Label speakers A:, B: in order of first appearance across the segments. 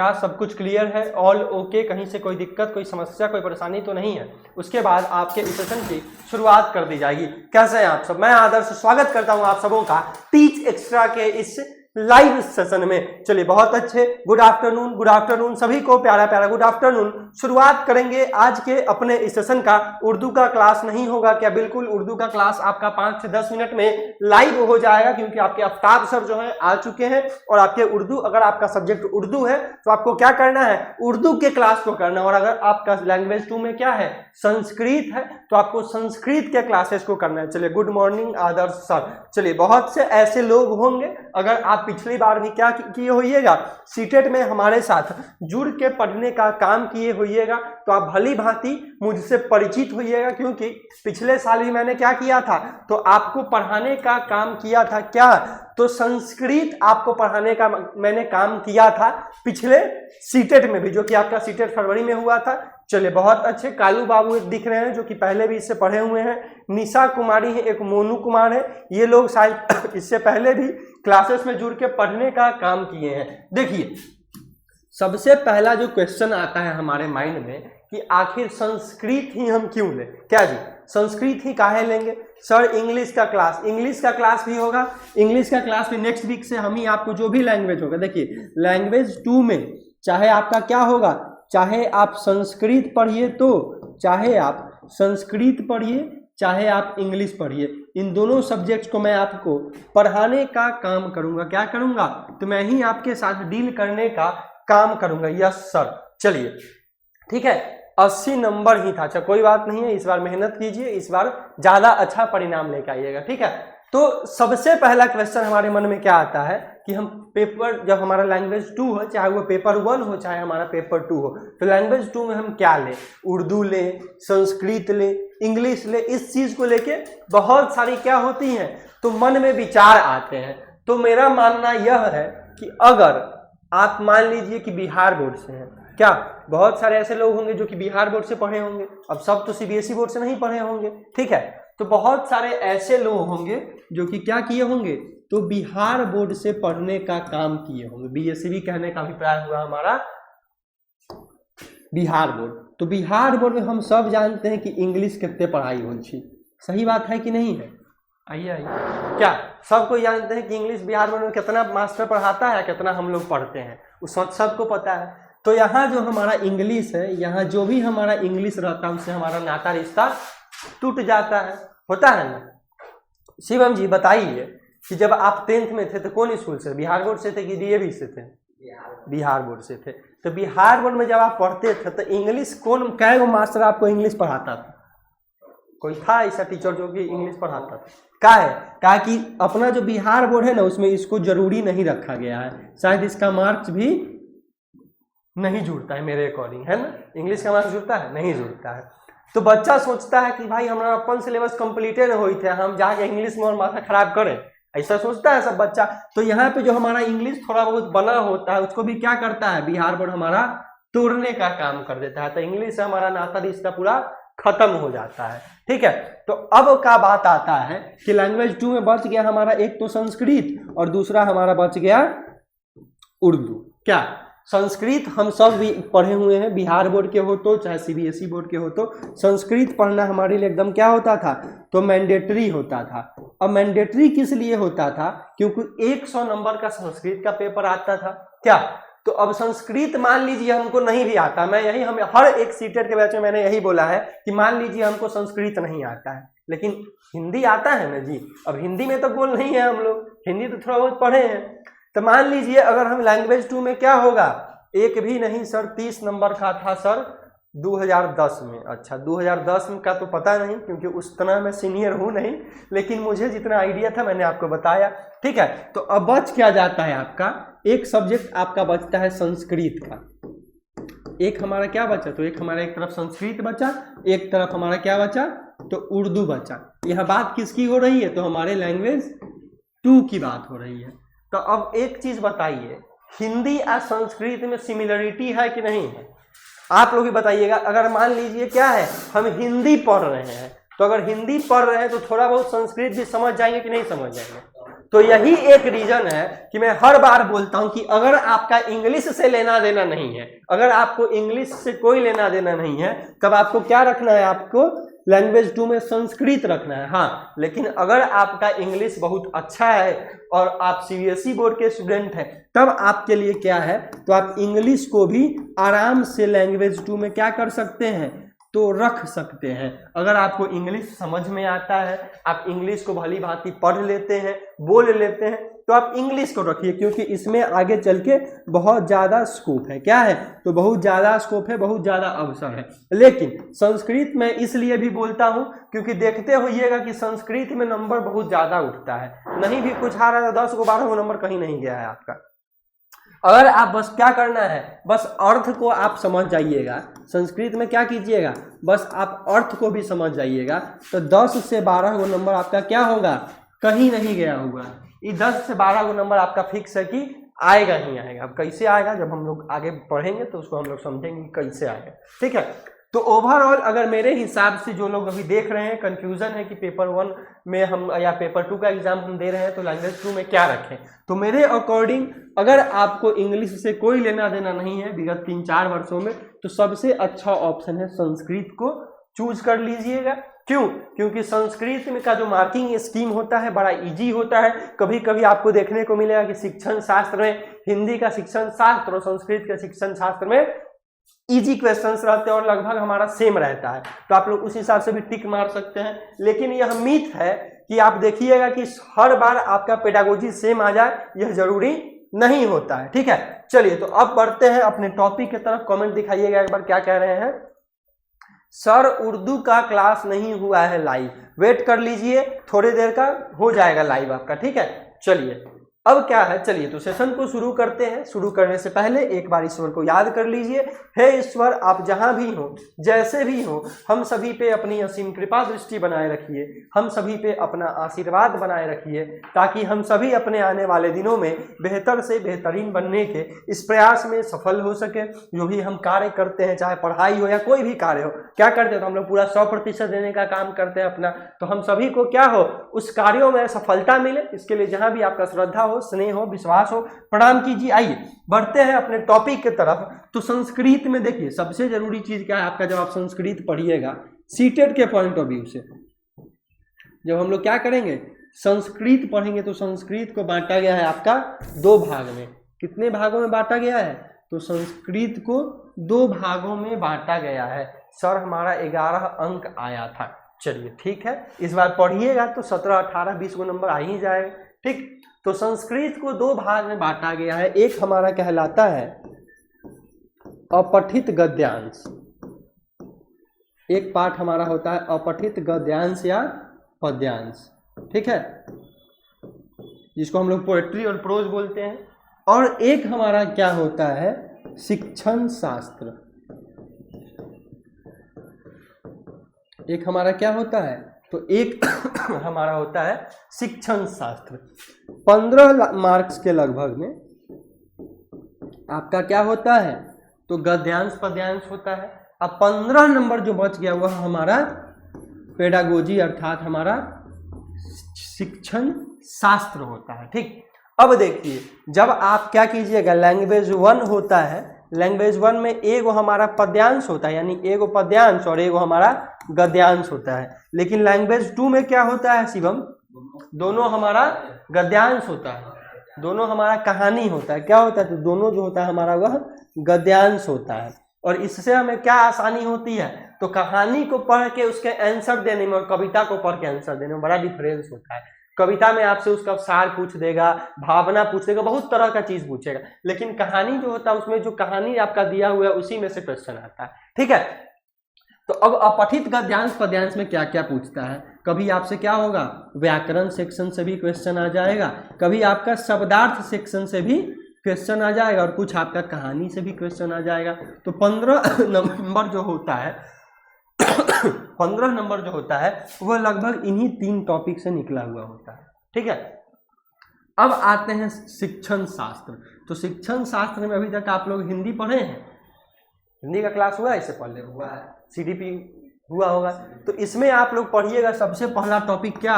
A: क्या सब कुछ क्लियर है? All okay? कहीं से कोई दिक्कत, कोई समस्या, कोई परेशानी तो नहीं है? उसके बाद आपके इस सेशन की शुरुआत कर दी जाएगी। कैसे हैं आप सब? मैं आदर्श स्वागत करता हूं आप सबों का टीच एक्स्ट्रा के इस लाइव सेशन में। चलिए बहुत अच्छे, गुड आफ्टरनून सभी को, प्यारा प्यारा गुड आफ्टरनून। शुरुआत करेंगे आज के अपने इस सेशन का। उर्दू का क्लास नहीं होगा क्या? बिल्कुल, उर्दू का क्लास आपका 5 से 10 मिनट में लाइव हो जाएगा, क्योंकि आपके आफ्ताब सर जो है आ चुके हैं। और आपके उर्दू, अगर आपका सब्जेक्ट उर्दू है तो आपको क्या करना है? उर्दू के क्लास को करना है। और अगर आपका लैंग्वेज 2 में क्या है? संस्कृत है, तो आपको संस्कृत के क्लासेस को करना है। चलिए, गुड मॉर्निंग आदर्श सर। चलिए, बहुत से ऐसे लोग होंगे, अगर आप पिछली बार भी क्या किए होइएगा, सीटेट में हमारे साथ जुड़ के पढ़ने का काम किए होइएगा, तो आप भली भांति मुझसे परिचित होइएगा। क्योंकि पिछले साल भी मैंने क्या किया था? तो आपको पढ़ाने का काम किया था। क्या? तो संस्कृत आपको पढ़ाने का मैंने काम किया था पिछले सीटेट में भी, जो कि आपका सीटेट फरवरी में हुआ था। चलिए बहुत अच्छे। कालू बाबू एक दिख रहे हैं जो कि पहले भी इससे पढ़े हुए हैं। निशा कुमारी है, एक मोनू कुमार है। ये लोग शायद इससे पहले भी क्लासेस में जुड़ के पढ़ने का काम किए हैं। देखिए, सबसे पहला जो क्वेश्चन आता है हमारे माइंड में कि आखिर संस्कृत ही हम क्यों लें? क्या जी, संस्कृत ही काहे लेंगे? सर इंग्लिश का क्लास भी होगा। इंग्लिश का क्लास भी नेक्स्ट वीक से हम ही आपको जो भी लैंग्वेज होगा, देखिए लैंग्वेज 2 में चाहे आपका क्या होगा, चाहे आप संस्कृत पढ़िए, तो चाहे आप संस्कृत पढ़िए, चाहे आप इंग्लिश पढ़िए, इन दोनों सब्जेक्ट्स को मैं आपको पढ़ाने का काम करूंगा। क्या करूंगा? तो मैं ही आपके साथ डील करने का काम करूंगा। Yes sir. चलिए ठीक है, 80 नंबर ही था। अच्छा कोई बात नहीं है, इस बार मेहनत कीजिए, इस बार ज्यादा अच्छा परिणाम लेकर आइएगा। ठीक है, तो सबसे पहला क्वेश्चन हमारे मन में क्या आता है कि हम पेपर, जब हमारा लैंग्वेज 2 हो, चाहे वो पेपर 1 हो चाहे हमारा पेपर 2 हो, तो लैंग्वेज 2 में हम क्या लें? उर्दू लें, संस्कृत लें, इंग्लिश लें? इस चीज को लेके बहुत सारी क्या होती हैं, तो मन में विचार आते हैं। तो मेरा मानना यह है कि अगर आप मान लीजिए कि बिहार बोर्ड से हैं, क्या बहुत सारे ऐसे लोग होंगे जो कि बिहार बोर्ड से पढ़े होंगे, अब सब तो सीबीएसई बोर्ड से नहीं पढ़े होंगे, ठीक है, तो बहुत सारे ऐसे लोग होंगे जो कि क्या किए होंगे, तो बिहार बोर्ड से पढ़ने का काम किए होंगे। बीएससी कहने का अभिप्राय हुआ हमारा बिहार बोर्ड। तो बिहार बोर्ड में हम सब जानते हैं कि इंग्लिश कितने पढ़ाई हो छी, सही बात है कि नहीं है? आइए, क्या सब कोई जानते हैं कि इंग्लिश बिहार बोर्ड में कितना मास्टर पढ़ाता है, कितना हम लोग पढ़ते हैं, उस सबको पता है। तो यहाँ जो हमारा इंग्लिश है, यहाँ जो भी हमारा इंग्लिश रहता है, उससे हमारा नाता रिश्ता टूट जाता है, होता है ना? शिवम जी बताइए कि जब आप 10th में थे तो कौन स्कूल से, बिहार बोर्ड से थे कि डीएवी से थे? बिहार बोर्ड से थे। तो बिहार बोर्ड में जब आप पढ़ते थे तो इंग्लिश कौन, कै गो मास्टर आपको इंग्लिश पढ़ाता था? कोई था ऐसा टीचर जो कि इंग्लिश पढ़ाता था? क्या है, कहा कि अपना जो बिहार बोर्ड है ना, उसमें इसको जरूरी नहीं रखा गया है, शायद इसका मार्क्स भी नहीं जुड़ता है मेरे अकॉर्डिंग, है ना? इंग्लिश का मार्क्स जुड़ता है? नहीं जुड़ता है। तो बच्चा सोचता है कि भाई हमारा अपन सिलेबस कंप्लीटे न हुई थे, हम जाके इंग्लिश में और माथा खराब करें, ऐसा सोचता है सब बच्चा। तो यहाँ पे जो हमारा इंग्लिश थोड़ा बहुत बना होता है, उसको भी क्या करता है बिहार बोर्ड हमारा, तोड़ने का काम कर देता है। तो इंग्लिश से हमारा नाता रिश्ता पूरा खत्म हो जाता है। ठीक है, तो अब का बात आता है कि लैंग्वेज 2 में बच गया हमारा एक तो संस्कृत और दूसरा हमारा बच गया उर्दू। क्या संस्कृत हम सब भी पढ़े हुए हैं, बिहार बोर्ड के हो तो चाहे सीबीएसई बोर्ड के हो, तो संस्कृत पढ़ना हमारे लिए एकदम क्या होता था, तो मैंडेटरी होता था। अब मैंडेटरी किस लिए होता था? क्योंकि 100 नंबर का संस्कृत का पेपर आता था। क्या? तो अब संस्कृत मान लीजिए हमको नहीं भी आता, मैं यही हमें हर एक सीटेट के बैच में मैंने यही बोला है कि मान लीजिए हमको संस्कृत नहीं आता है, लेकिन हिंदी आता है ना जी। अब हिंदी में तो गोल नहीं है, हम लोग हिंदी तो थोड़ा बहुत पढ़े हैं। तो मान लीजिए अगर हम लैंग्वेज 2 में क्या होगा, एक भी नहीं सर 30 नंबर का था सर 2010 में। अच्छा 2010 का तो पता नहीं, क्योंकि उस तरह मैं सीनियर हूँ नहीं, लेकिन मुझे जितना आइडिया था मैंने आपको बताया। ठीक है, तो अब बच क्या जाता है आपका, एक सब्जेक्ट आपका बचता है संस्कृत का। एक हमारा क्या बचा, तो एक हमारा एक तरफ संस्कृत बचा, एक तरफ हमारा क्या बचा, तो उर्दू बचा। यह बात किसकी हो रही है, तो हमारे लैंग्वेज 2 की बात हो रही है। तो अब एक चीज बताइए, हिंदी और संस्कृत में सिमिलरिटी है कि नहीं है? आप लोग ही बताइएगा। अगर मान लीजिए क्या है, हम हिंदी पढ़ रहे हैं, तो अगर हिंदी पढ़ रहे हैं तो थोड़ा बहुत संस्कृत भी समझ जाएंगे कि नहीं समझ जाएंगे? तो यही एक रीजन है कि मैं हर बार बोलता हूं कि अगर आपका इंग्लिश से लेना देना नहीं है, अगर आपको इंग्लिश से कोई लेना देना नहीं है, तब आपको क्या रखना है, आपको लैंग्वेज 2 में संस्कृत रखना है। हाँ, लेकिन अगर आपका इंग्लिश बहुत अच्छा है और आप सीबीएसई बोर्ड के स्टूडेंट हैं, तब आपके लिए क्या है, तो आप इंग्लिश को भी आराम से लैंग्वेज 2 में क्या कर सकते हैं, तो रख सकते हैं। अगर आपको इंग्लिश समझ में आता है, आप इंग्लिश को भली भांति पढ़ लेते हैं, बोल लेते हैं, तो आप इंग्लिश को रखिए, क्योंकि इसमें आगे चल के बहुत ज़्यादा स्कोप है। क्या है, तो बहुत ज़्यादा स्कोप है, बहुत ज़्यादा अवसर है। लेकिन संस्कृत में इसलिए भी बोलता हूँ क्योंकि देखते होइएगा कि संस्कृत में नंबर बहुत ज़्यादा उठता है, नहीं भी कुछ आ रहा है, 10 को 12 को नंबर कहीं नहीं गया है आपका। अगर आप बस क्या करना है, बस अर्थ को आप समझ जाइएगा, संस्कृत में क्या कीजिएगा, बस आप अर्थ को भी समझ जाइएगा, तो 10 से 12 को नंबर आपका क्या होगा, कहीं नहीं गया होगा। ये 10 से 12 को नंबर आपका फिक्स है कि आएगा ही आएगा। अब कैसे आएगा, जब हम लोग आगे पढ़ेंगे तो उसको हम लोग समझेंगे कैसे आएगा। ठीक है, तो ओवरऑल अगर मेरे हिसाब से जो लोग अभी देख रहे हैं, कंफ्यूजन है कि पेपर 1 में हम या पेपर 2 का एग्जाम हम दे रहे हैं तो लैंग्वेज 2 में क्या रखें, तो मेरे अकॉर्डिंग अगर आपको इंग्लिश से कोई लेना देना नहीं है विगत 3-4 वर्षों में, तो सबसे अच्छा ऑप्शन है संस्कृत को चूज कर लीजिएगा। क्यों, क्योंकि संस्कृत में का जो मार्किंग स्कीम होता है बड़ा इजी होता है। कभी कभी आपको देखने को मिलेगा कि शिक्षण शास्त्र में, हिंदी का शिक्षण शास्त्र और संस्कृत के शिक्षण शास्त्र में इजी क्वेश्चंस रहते हैं और लगभग हमारा सेम रहता है, तो आप लोग उस हिसाब से भी टिक मार सकते हैं। लेकिन यह मिथ है कि आप देखिएगा कि हर बार आपका पेडागोजी सेम आ जाए, यह जरूरी नहीं होता है। ठीक है, चलिए तो अब बढ़ते हैं अपने टॉपिक की तरफ। कमेंट दिखाइएगा एक बार, क्या कह रहे हैं, सर उर्दू का क्लास नहीं हुआ है लाइव, वेट कर लीजिए, थोड़ी देर का हो जाएगा लाइव आपका। ठीक है, चलिए अब क्या है, चलिए तो सेशन को शुरू करते हैं। शुरू करने से पहले एक बार ईश्वर को याद कर लीजिए। हे ईश्वर, आप जहां भी हो, जैसे भी हो, हम सभी पे अपनी असीम कृपा दृष्टि बनाए रखिए, हम सभी पे अपना आशीर्वाद बनाए रखिए, ताकि हम सभी अपने आने वाले दिनों में बेहतर से बेहतरीन बनने के इस प्रयास में सफल हो सके। जो भी हम कार्य करते हैं, चाहे पढ़ाई हो या कोई भी कार्य हो, क्या करते हैं तो हम लोग पूरा 100% देने का काम करते हैं अपना, तो हम सभी को क्या हो, उस कार्यों में सफलता मिले, इसके लिए जहां भी आपका श्रद्धा हो, स्नेह हो, विश्वास हो, प्रणाम कीजिए। आइए बढ़ते हैं अपने टॉपिक की तरफ। तो संस्कृत में देखिए सबसे जरूरी चीज क्या है आपका, जब आप संस्कृत पढ़िएगा सीटेट के पॉइंट ऑफ व्यू से, जब हम लोग क्या करेंगे, संस्कृत पढ़ेंगे, तो संस्कृत को बांटा गया है आपका 2 भाग में। कितने भागों में बांटा गया है, तो संस्कृत को 2 भागों में बांटा गया है। सर हमारा 11 अंक आया था, चलिए ठीक है, इस बार पढ़िएगा तो 17, 18, 20 को नंबर आ ही जाएगा। ठीक, तो संस्कृत को 2 भाग में बांटा गया है। एक हमारा कहलाता है अपठित गद्यांश, एक पार्ट हमारा होता है अपठित गद्यांश या पद्यांश। ठीक है, जिसको हम लोग पोएट्री और प्रोज बोलते हैं। और एक हमारा क्या होता है, शिक्षण शास्त्र। एक हमारा क्या होता है, तो एक हमारा होता है शिक्षण शास्त्र। 15 मार्क्स के लगभग में आपका क्या होता है, तो गद्यांश पद्यांश होता है। अब 15 नंबर जो बच गया वह हमारा पेडागोजी अर्थात हमारा शिक्षण शास्त्र होता है। ठीक, अब देखिए जब आप क्या कीजिएगा, लैंग्वेज 1 होता है, लैंग्वेज 1 में एगो हमारा पद्यांश होता है, यानी एगो पद्यांश और एगो हमारा गद्यांश होता है। लेकिन लैंग्वेज 2 में क्या होता है शिवम, दोनों हमारा गद्यांश होता है, दोनों हमारा कहानी होता है। क्या होता है, तो दोनों जो होता है हमारा वह गद्यांश होता है। और इससे हमें क्या आसानी होती है, तो कहानी को पढ़ के उसके आंसर देने में और कविता को पढ़ के आंसर देने में बड़ा डिफरेंस होता है। कविता में आपसे उसका सार पूछ देगा, भावना पूछ देगा, बहुत तरह का चीज पूछेगा, लेकिन कहानी जो होता है उसमें जो कहानी आपका दिया हुआ है उसी में से क्वेश्चन आता है। ठीक है, तो अब अपठित गद्यांश पद्यांश में क्या क्या पूछता है, कभी आपसे क्या होगा, व्याकरण सेक्शन से भी क्वेश्चन आ जाएगा, कभी आपका शब्दार्थ सेक्शन से भी क्वेश्चन आ जाएगा, और कुछ आपका कहानी से भी क्वेश्चन आ जाएगा। तो 15 नंबर जो होता है 15 नंबर जो होता है वह लगभग इन्हीं 3 टॉपिक से निकला हुआ होता है। ठीक है, अब आते हैं शिक्षण शास्त्र। तो शिक्षण शास्त्र में अभी तक आप लोग हिंदी पढ़े हैं, हिंदी का क्लास हुआ है, इससे पहले हुआ है, CDP हुआ होगा। तो इसमें आप लोग पढ़िएगा सबसे पहला टॉपिक क्या,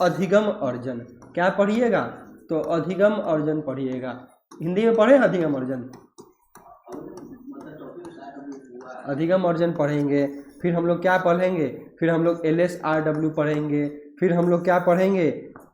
A: अधिगम अर्जन। क्या पढ़िएगा, तो अधिगम अर्जन पढ़िएगा। हिंदी में पढ़े अधिगम अर्जन, अधिगम अर्जन पढ़ेंगे। फिर हम लोग क्या पढ़ेंगे, फिर हम लोग LSRW पढ़ेंगे। फिर हम लोग क्या पढ़ेंगे,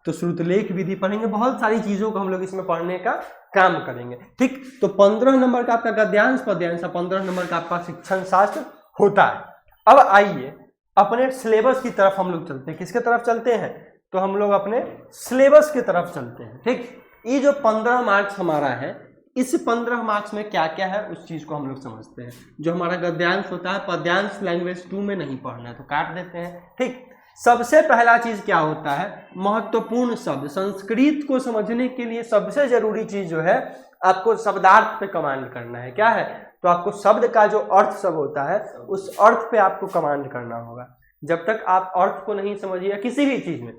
A: तो श्रुतलेख विधि पढ़ेंगे। बहुत सारी चीज़ों को हम लोग इसमें पढ़ने का काम करेंगे। ठीक, तो 15 नंबर का आपका गद्यांश पद्यांश, 15 नंबर का आपका शिक्षण शास्त्र होता है। अब आइए अपने सिलेबस की तरफ हम लोग चलते हैं। किसके तरफ चलते हैं, तो हम लोग अपने सिलेबस की तरफ चलते हैं। ठीक, ये जो 15 मार्क्स हमारा है, इस 15 मार्क्स में क्या क्या है उस चीज़ को हम लोग समझते हैं। जो हमारा गद्यांश होता है, पद्यांश लैंग्वेज 2 में नहीं पढ़ना है तो काट देते हैं। ठीक, सबसे पहला चीज क्या होता है, महत्वपूर्ण शब्द। संस्कृत को समझने के लिए सबसे जरूरी चीज जो है, आपको शब्दार्थ पे कमांड करना है। क्या है, तो आपको शब्द का जो अर्थ सब होता है उस अर्थ पे आपको कमांड करना होगा। जब तक आप अर्थ को नहीं समझिए किसी भी चीज में,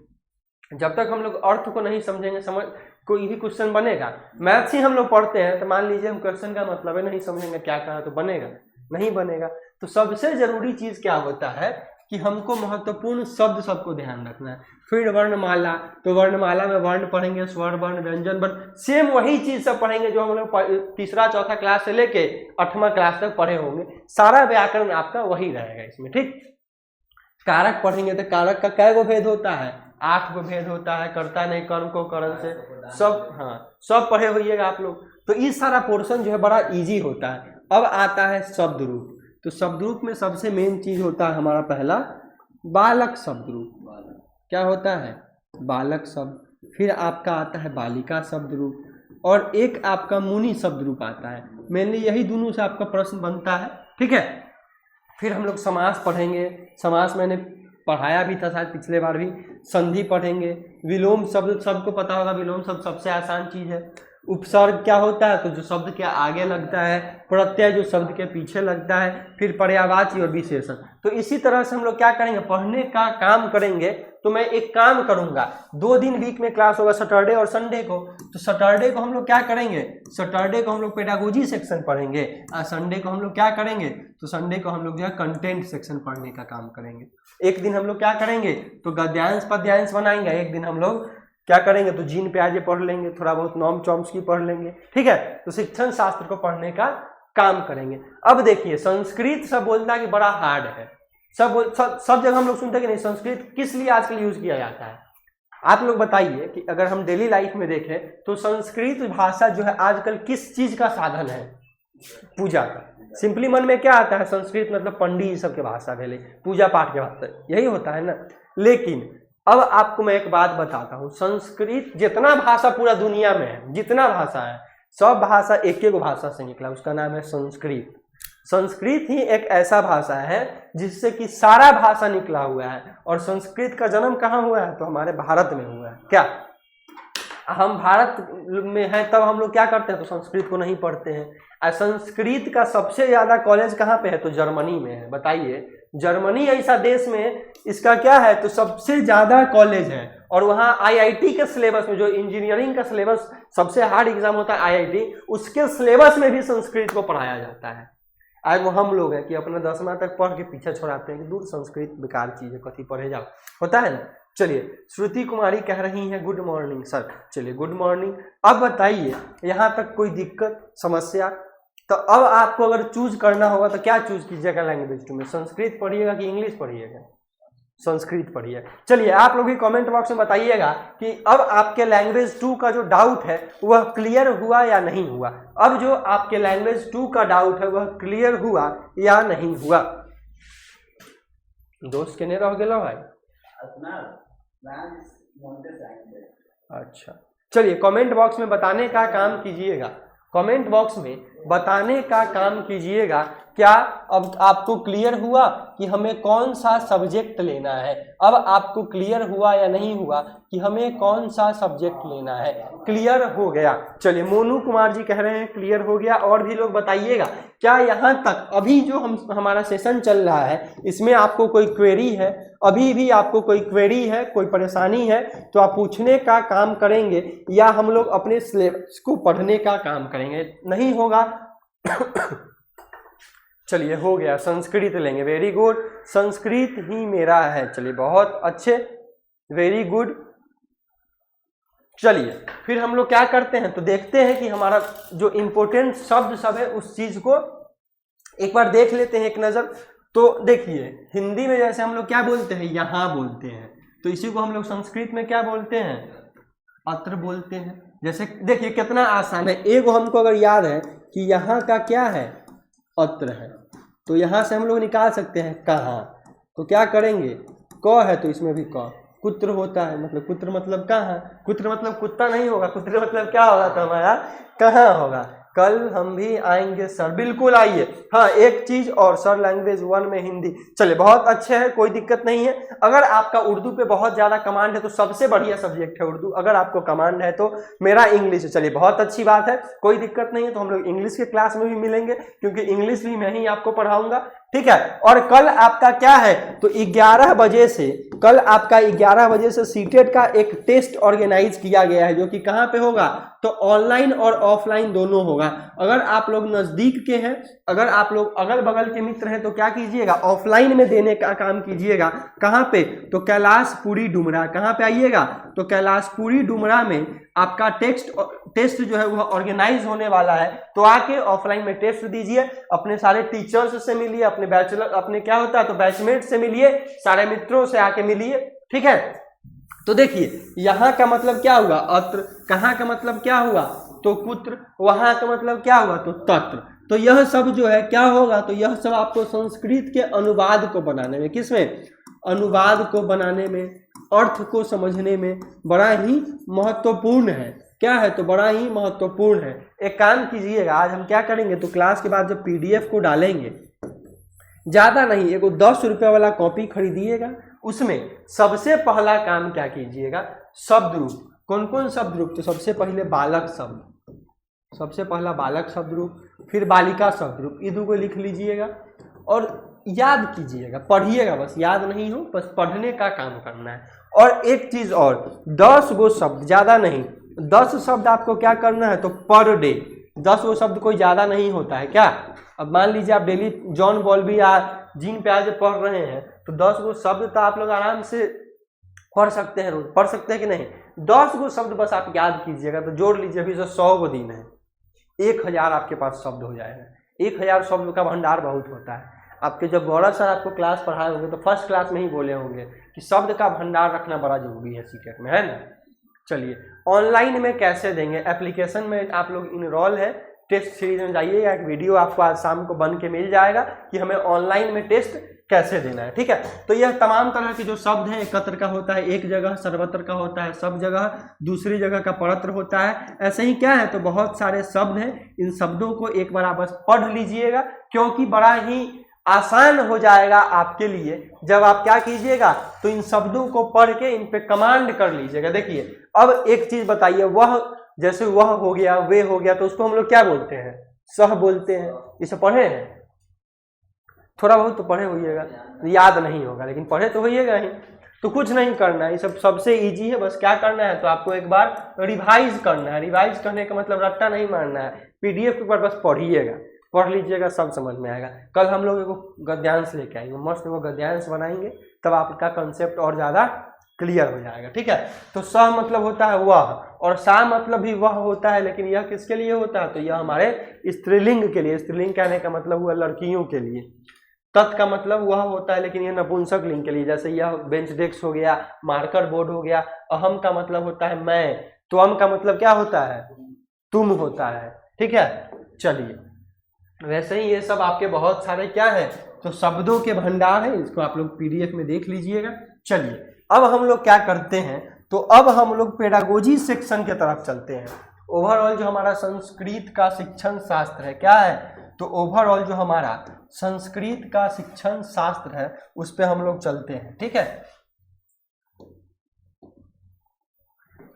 A: जब तक हम लोग अर्थ को नहीं समझेंगे, समझ कोई भी क्वेश्चन बनेगा। मैथ्स ही हम लोग पढ़ते हैं तो मान लीजिए हम क्वेश्चन का मतलब नहीं समझेंगे क्या कहा तो बनेगा नहीं बनेगा। तो सबसे जरूरी चीज क्या होता है कि हमको महत्वपूर्ण शब्द सबको ध्यान रखना है। फिर वर्णमाला, तो वर्णमाला में वर्ण पढ़ेंगे, स्वर वर्ण, व्यंजन वर्ण, सेम वही चीज सब पढ़ेंगे जो हम लोग तीसरा चौथा क्लास से लेके 8वां क्लास तक पढ़े होंगे। सारा व्याकरण आपका वही रहेगा इसमें। ठीक, कारक पढ़ेंगे तो कारक का कै गो भेद होता है, 8 गो भेद होता है। कर्ता नहीं कर्म को करण से, सब हाँ सब पढ़े होइएगा आप लोग। तो ये सारा पोर्शन जो है बड़ा इजी होता है। अब आता है शब्द रूप। तो शब्द रूप में सबसे मेन चीज होता है हमारा पहला बालक शब्द रूप। क्या होता है, बालक शब्द। फिर आपका आता है बालिका शब्द रूप, और एक आपका मुनि शब्द रूप आता है। मेनली यही दोनों से आपका प्रश्न बनता है। ठीक है, फिर हम लोग समास पढ़ेंगे। समास मैंने पढ़ाया भी था शायद पिछले बार भी। संधि पढ़ेंगे। विलोम शब्द सबको पता होगा, विलोम शब्द सबसे आसान चीज है। उपसर्ग क्या होता है, तो जो शब्द के आगे लगता है। प्रत्यय जो शब्द के पीछे लगता है। फिर पर्यायवाची और विशेषण। तो इसी तरह से हम लोग क्या करेंगे, पढ़ने का काम करेंगे। तो मैं एक काम करूंगा, 2 दिन वीक में क्लास होगा, सैटरडे और संडे को। तो सैटरडे को हम लोग क्या करेंगे, सैटरडे को हम लोग पेडागोजी सेक्शन पढ़ेंगे, और संडे को हम लोग क्या करेंगे, तो संडे को हम लोग जो है कंटेंट सेक्शन पढ़ने का काम करेंगे। एक दिन हम लोग क्या करेंगे, तो गद्यांश पद्यांश बनाएंगे। एक दिन हम लोग क्या करेंगे, तो जीन प्याजे पढ़ लेंगे, थोड़ा बहुत नॉम चॉम्स्की पढ़ लेंगे। ठीक है, तो शिक्षण शास्त्र को पढ़ने का काम करेंगे। अब देखिए, संस्कृत सब बोलता है कि बड़ा हार्ड है। सब जगह हम लोग सुनते हैं कि नहीं, संस्कृत किस लिए आजकल यूज किया जाता है। आप लोग बताइए कि अगर हम डेली लाइफ में देखें तो संस्कृत भाषा जो है आजकल किस चीज का साधन है, पूजा का। सिंपली मन में क्या आता है, संस्कृत मतलब पंडित सब के भाषा भेले, पूजा पाठ के भाषा, यही होता है ना। लेकिन अब आपको मैं एक बात बताता हूँ, संस्कृत जितना भाषा पूरा दुनिया में है, जितना भाषा है, सब भाषा एक एक भाषा से निकला, उसका नाम है संस्कृत। संस्कृत ही एक ऐसा भाषा है जिससे कि सारा भाषा निकला हुआ है। और संस्कृत का जन्म कहाँ हुआ है, तो हमारे भारत में हुआ है। क्या हम भारत में हैं तब हम लोग क्या करते हैं, तो संस्कृत को नहीं पढ़ते हैं। और संस्कृत का सबसे ज्यादा कॉलेज कहाँ पे है, तो जर्मनी में है। बताइए, जर्मनी ऐसा देश में इसका क्या है, तो सबसे ज्यादा कॉलेज है। और वहाँ IIT के सिलेबस में, जो इंजीनियरिंग का सिलेबस सबसे हार्ड एग्जाम होता है IIT, उसके सिलेबस में भी संस्कृत को पढ़ाया जाता है। आज वो हम लोग हैं कि अपना 10वां तक पढ़ के पीछे छोड़ाते हैं कि दूर संस्कृत बेकार चीज है, कथी पढ़े जाओ, होता है ना। चलिए, श्रुति कुमारी कह रही हैं गुड मॉर्निंग सर। चलिए, गुड मॉर्निंग। अब बताइए, यहाँ तक कोई दिक्कत समस्या, तो अब आपको अगर चूज करना होगा तो क्या चूज कीजिएगा लैंग्वेज 2 में, संस्कृत पढ़िएगा कि इंग्लिश पढ़िएगा, संस्कृत पढ़िए। चलिए, आप लोग भी कमेंट बॉक्स में बताइएगा कि अब आपके लैंग्वेज 2 का जो डाउट है वह क्लियर हुआ या नहीं हुआ। अब जो आपके लैंग्वेज 2 का डाउट है वह क्लियर हुआ या नहीं हुआ। दोस्त केने रह गेलो भाई। अच्छा, चलिए कमेंट बॉक्स में बताने का काम कीजिएगा, कमेंट बॉक्स में बताने का काम कीजिएगा क्या अब आपको क्लियर हुआ कि हमें कौन सा सब्जेक्ट लेना है। अब आपको क्लियर हुआ या नहीं हुआ कि हमें कौन सा सब्जेक्ट लेना है। क्लियर हो गया। चलिए, मोनू कुमार जी कह रहे हैं क्लियर हो गया। और भी लोग बताइएगा, क्या यहाँ तक अभी जो हमारा सेशन चल रहा है इसमें आपको कोई क्वेरी है, अभी भी आपको कोई क्वेरी है, कोई परेशानी है तो आप पूछने का काम करेंगे या हम लोग अपने सिलेबस को पढ़ने का काम करेंगे। नहीं होगा चलिए हो गया, संस्कृत लेंगे, वेरी गुड, संस्कृत ही मेरा है। चलिए बहुत अच्छे, वेरी गुड। चलिए फिर हम लोग क्या करते हैं, तो देखते हैं कि हमारा जो इम्पोर्टेंट शब्द सब है उस चीज को एक बार देख लेते हैं एक नजर। तो देखिए हिंदी में जैसे हम लोग क्या बोलते हैं, यहाँ बोलते हैं, तो इसी को हम लोग संस्कृत में क्या बोलते हैं, अत्र बोलते हैं। जैसे देखिए कितना आसान है, एक हमको अगर याद है कि यहाँ का क्या है, अत्र है, तो यहाँ से हम लोग निकाल सकते हैं कहाँ, तो क्या करेंगे, क है तो इसमें भी क, कुत्र होता है, मतलब कुत्र मतलब कहाँ, कुत्र मतलब कुत्ता नहीं होगा, कुत्र मतलब क्या होगा, तो हमारा कहाँ होगा। कल हम भी आएंगे सर, बिल्कुल आइए। हाँ एक चीज और सर, लैंग्वेज 1 में हिंदी, चलिए बहुत अच्छे है, कोई दिक्कत नहीं है। अगर आपका उर्दू पे बहुत ज्यादा कमांड है तो सबसे बढ़िया सब्जेक्ट है उर्दू, अगर आपको कमांड है तो मेरा इंग्लिश है। चलिए बहुत अच्छी बात है, कोई दिक्कत नहीं है, तो हम लोग इंग्लिश के क्लास में भी मिलेंगे, क्योंकि इंग्लिश भी मैं ही आपको पढ़ाऊंगा, ठीक है। और कल आपका क्या है, तो 11 बजे से, कल आपका 11 बजे से सीटेट का एक टेस्ट ऑर्गेनाइज किया गया है, जो कि कहाँ पे होगा, तो ऑनलाइन और ऑफलाइन दोनों होगा। अगर आप लोग नजदीक के हैं, अगर आप लोग अगल बगल के मित्र हैं, तो क्या कीजिएगा, ऑफलाइन में देने का काम कीजिएगा। कहाँ पे, तो कैलाशपुरी डुमरा, कहाँ पे आइएगा, तो कैलाशपुरी डुमरा में आपका टेस्ट जो है वह ऑर्गेनाइज होने वाला है, तो आके ऑफलाइन में टेस्ट दीजिए, अपने सारे टीचर्स से मिलिए, अपने बैचलर, अपने क्या होता है तो बैचमेट से मिलिए, सारे मित्रों से आके मिलिए, ठीक है। तो देखिए यहाँ का मतलब क्या हुआ, अत्र, कहाँ का मतलब क्या हुआ, तो कुत्र, वहां का मतलब क्या हुआ, तो तत्र। तो यह सब जो है क्या होगा, तो यह सब आपको संस्कृत के अनुवाद को बनाने में, किसमें, अनुवाद को बनाने में, अर्थ को समझने में बड़ा ही महत्वपूर्ण है। क्या है, तो बड़ा ही महत्वपूर्ण है। एक काम कीजिएगा, आज हम क्या करेंगे, तो क्लास के बाद जब पीडीएफ को डालेंगे, ज्यादा नहीं, एगो 10 रुपये वाला कॉपी खरीदिएगा, उसमें सबसे पहला काम क्या कीजिएगा, शब्द रूप, कौन कौन शब्द रूप, तो सबसे पहले बालक शब्द, सबसे पहला बालक शब्द रूप, फिर बालिका शब्द रूप, ये दो को लिख लीजिएगा और याद कीजिएगा, पढ़िएगा, बस याद नहीं हो, बस पढ़ने का काम करना है। और एक चीज और, 10 गो शब्द, ज्यादा नहीं, 10 शब्द आपको क्या करना है, तो पर डे, 10 गो शब्द कोई ज्यादा नहीं होता है क्या। अब मान लीजिए आप डेली जॉन बॉल्बी या जीन पे आज पढ़ रहे हैं, तो 10 गो शब्द तो आप लोग आराम से पढ़ सकते हैं, रोज पढ़ सकते हैं कि नहीं। 10 गो शब्द बस आप याद कीजिएगा, तो जोड़ लीजिए, अभी से 100 गो दिन है, 1000 आपके पास शब्द हो जाएगा। 1000 शब्द का भंडार बहुत होता है। आपके जब गौरव सर आपको क्लास पढ़ाए होंगे तो फर्स्ट क्लास में ही बोले होंगे कि शब्द का भंडार रखना बड़ा जरूरी है सीटेट में, है ना। चलिए ऑनलाइन में कैसे देंगे, एप्लीकेशन में आप लोग इनरोल है, टेस्ट सीरीज में जाइएगा, एक वीडियो आपको आज शाम को बन के मिल जाएगा कि हमें ऑनलाइन में टेस्ट कैसे देना है, ठीक है। तो यह तमाम तरह के जो शब्द हैं, एकत्र का होता है एक जगह, सर्वत्र का होता है सब जगह, दूसरी जगह का परत्र होता है, ऐसे ही क्या है, तो बहुत सारे शब्द हैं। इन शब्दों को एक बार आप बस पढ़ लीजिएगा, क्योंकि बड़ा ही आसान हो जाएगा आपके लिए जब आप क्या कीजिएगा, तो इन शब्दों को पढ़ के इन पे कमांड कर लीजिएगा। देखिए अब एक चीज बताइए, वह, जैसे वह हो गया, वे हो गया, तो उसको हम लोग क्या बोलते हैं, सह बोलते हैं। इसे पढ़े हैं, थोड़ा बहुत तो पढ़े होइएगा, याद नहीं होगा लेकिन पढ़े तो होइएगा ही। तो कुछ नहीं करना है, ये सब सबसे इजी है, बस क्या करना है, तो आपको एक बार रिवाइज करना है। रिवाइज करने का मतलब रट्टा नहीं मारना है, पीडीएफ के ऊपर बस पढ़िएगा, पढ़ लीजिएगा, सब समझ में आएगा। कल हम लोग एगो गद्यांश लेके आएंगे, मस्त वो गद्यांश बनाएंगे, तब आपका कंसेप्ट और ज़्यादा क्लियर हो जाएगा, ठीक है। तो स मतलब होता है वह, और सा मतलब भी वह होता है, लेकिन यह किसके लिए होता है, तो यह हमारे स्त्रीलिंग के लिए, स्त्रीलिंग कहने का मतलब हुआ लड़कियों के लिए। तत् का मतलब वह होता है, लेकिन यह नपुंसक लिंग के लिए, जैसे यह बेंच डेस्क हो गया, मार्कर बोर्ड हो गया। अहम का मतलब होता है मैं, त्वम का मतलब क्या होता है, तुम होता है, ठीक है। चलिए वैसे ही ये सब आपके बहुत सारे क्या है, तो शब्दों के भंडार है, इसको आप लोग पीडीएफ में देख लीजिएगा। चलिए अब हम लोग क्या करते हैं, तो अब हम लोग पेडागोजी सेक्शन की तरफ चलते हैं। ओवरऑल जो हमारा संस्कृत का शिक्षण शास्त्र है, क्या है, तो ओवरऑल जो हमारा संस्कृत का शिक्षण शास्त्र है उस पे हम लोग चलते हैं, ठीक है।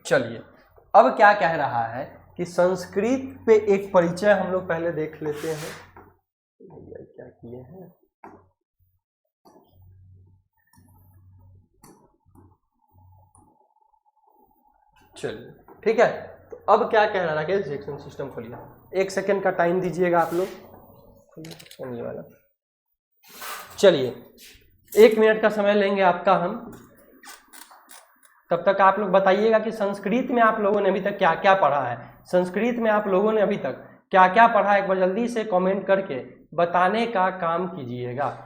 A: चलिए अब क्या कह रहा है कि संस्कृत पे एक परिचय हम लोग पहले देख लेते हैं। क्या किए हैं, चलिए ठीक है। तो अब क्या कह रहा है कि सेक्शन सिस्टम खोलिए, 1 सेकेंड का टाइम दीजिएगा आप लोग, वाला। चलिए 1 मिनट का समय लेंगे आपका हम, तब तक आप लोग बताइएगा कि संस्कृत में आप लोगों ने अभी तक क्या क्या पढ़ा है। संस्कृत में आप लोगों ने अभी तक क्या क्या पढ़ा है, एक बार जल्दी से कमेंट करके बताने का काम कीजिएगा।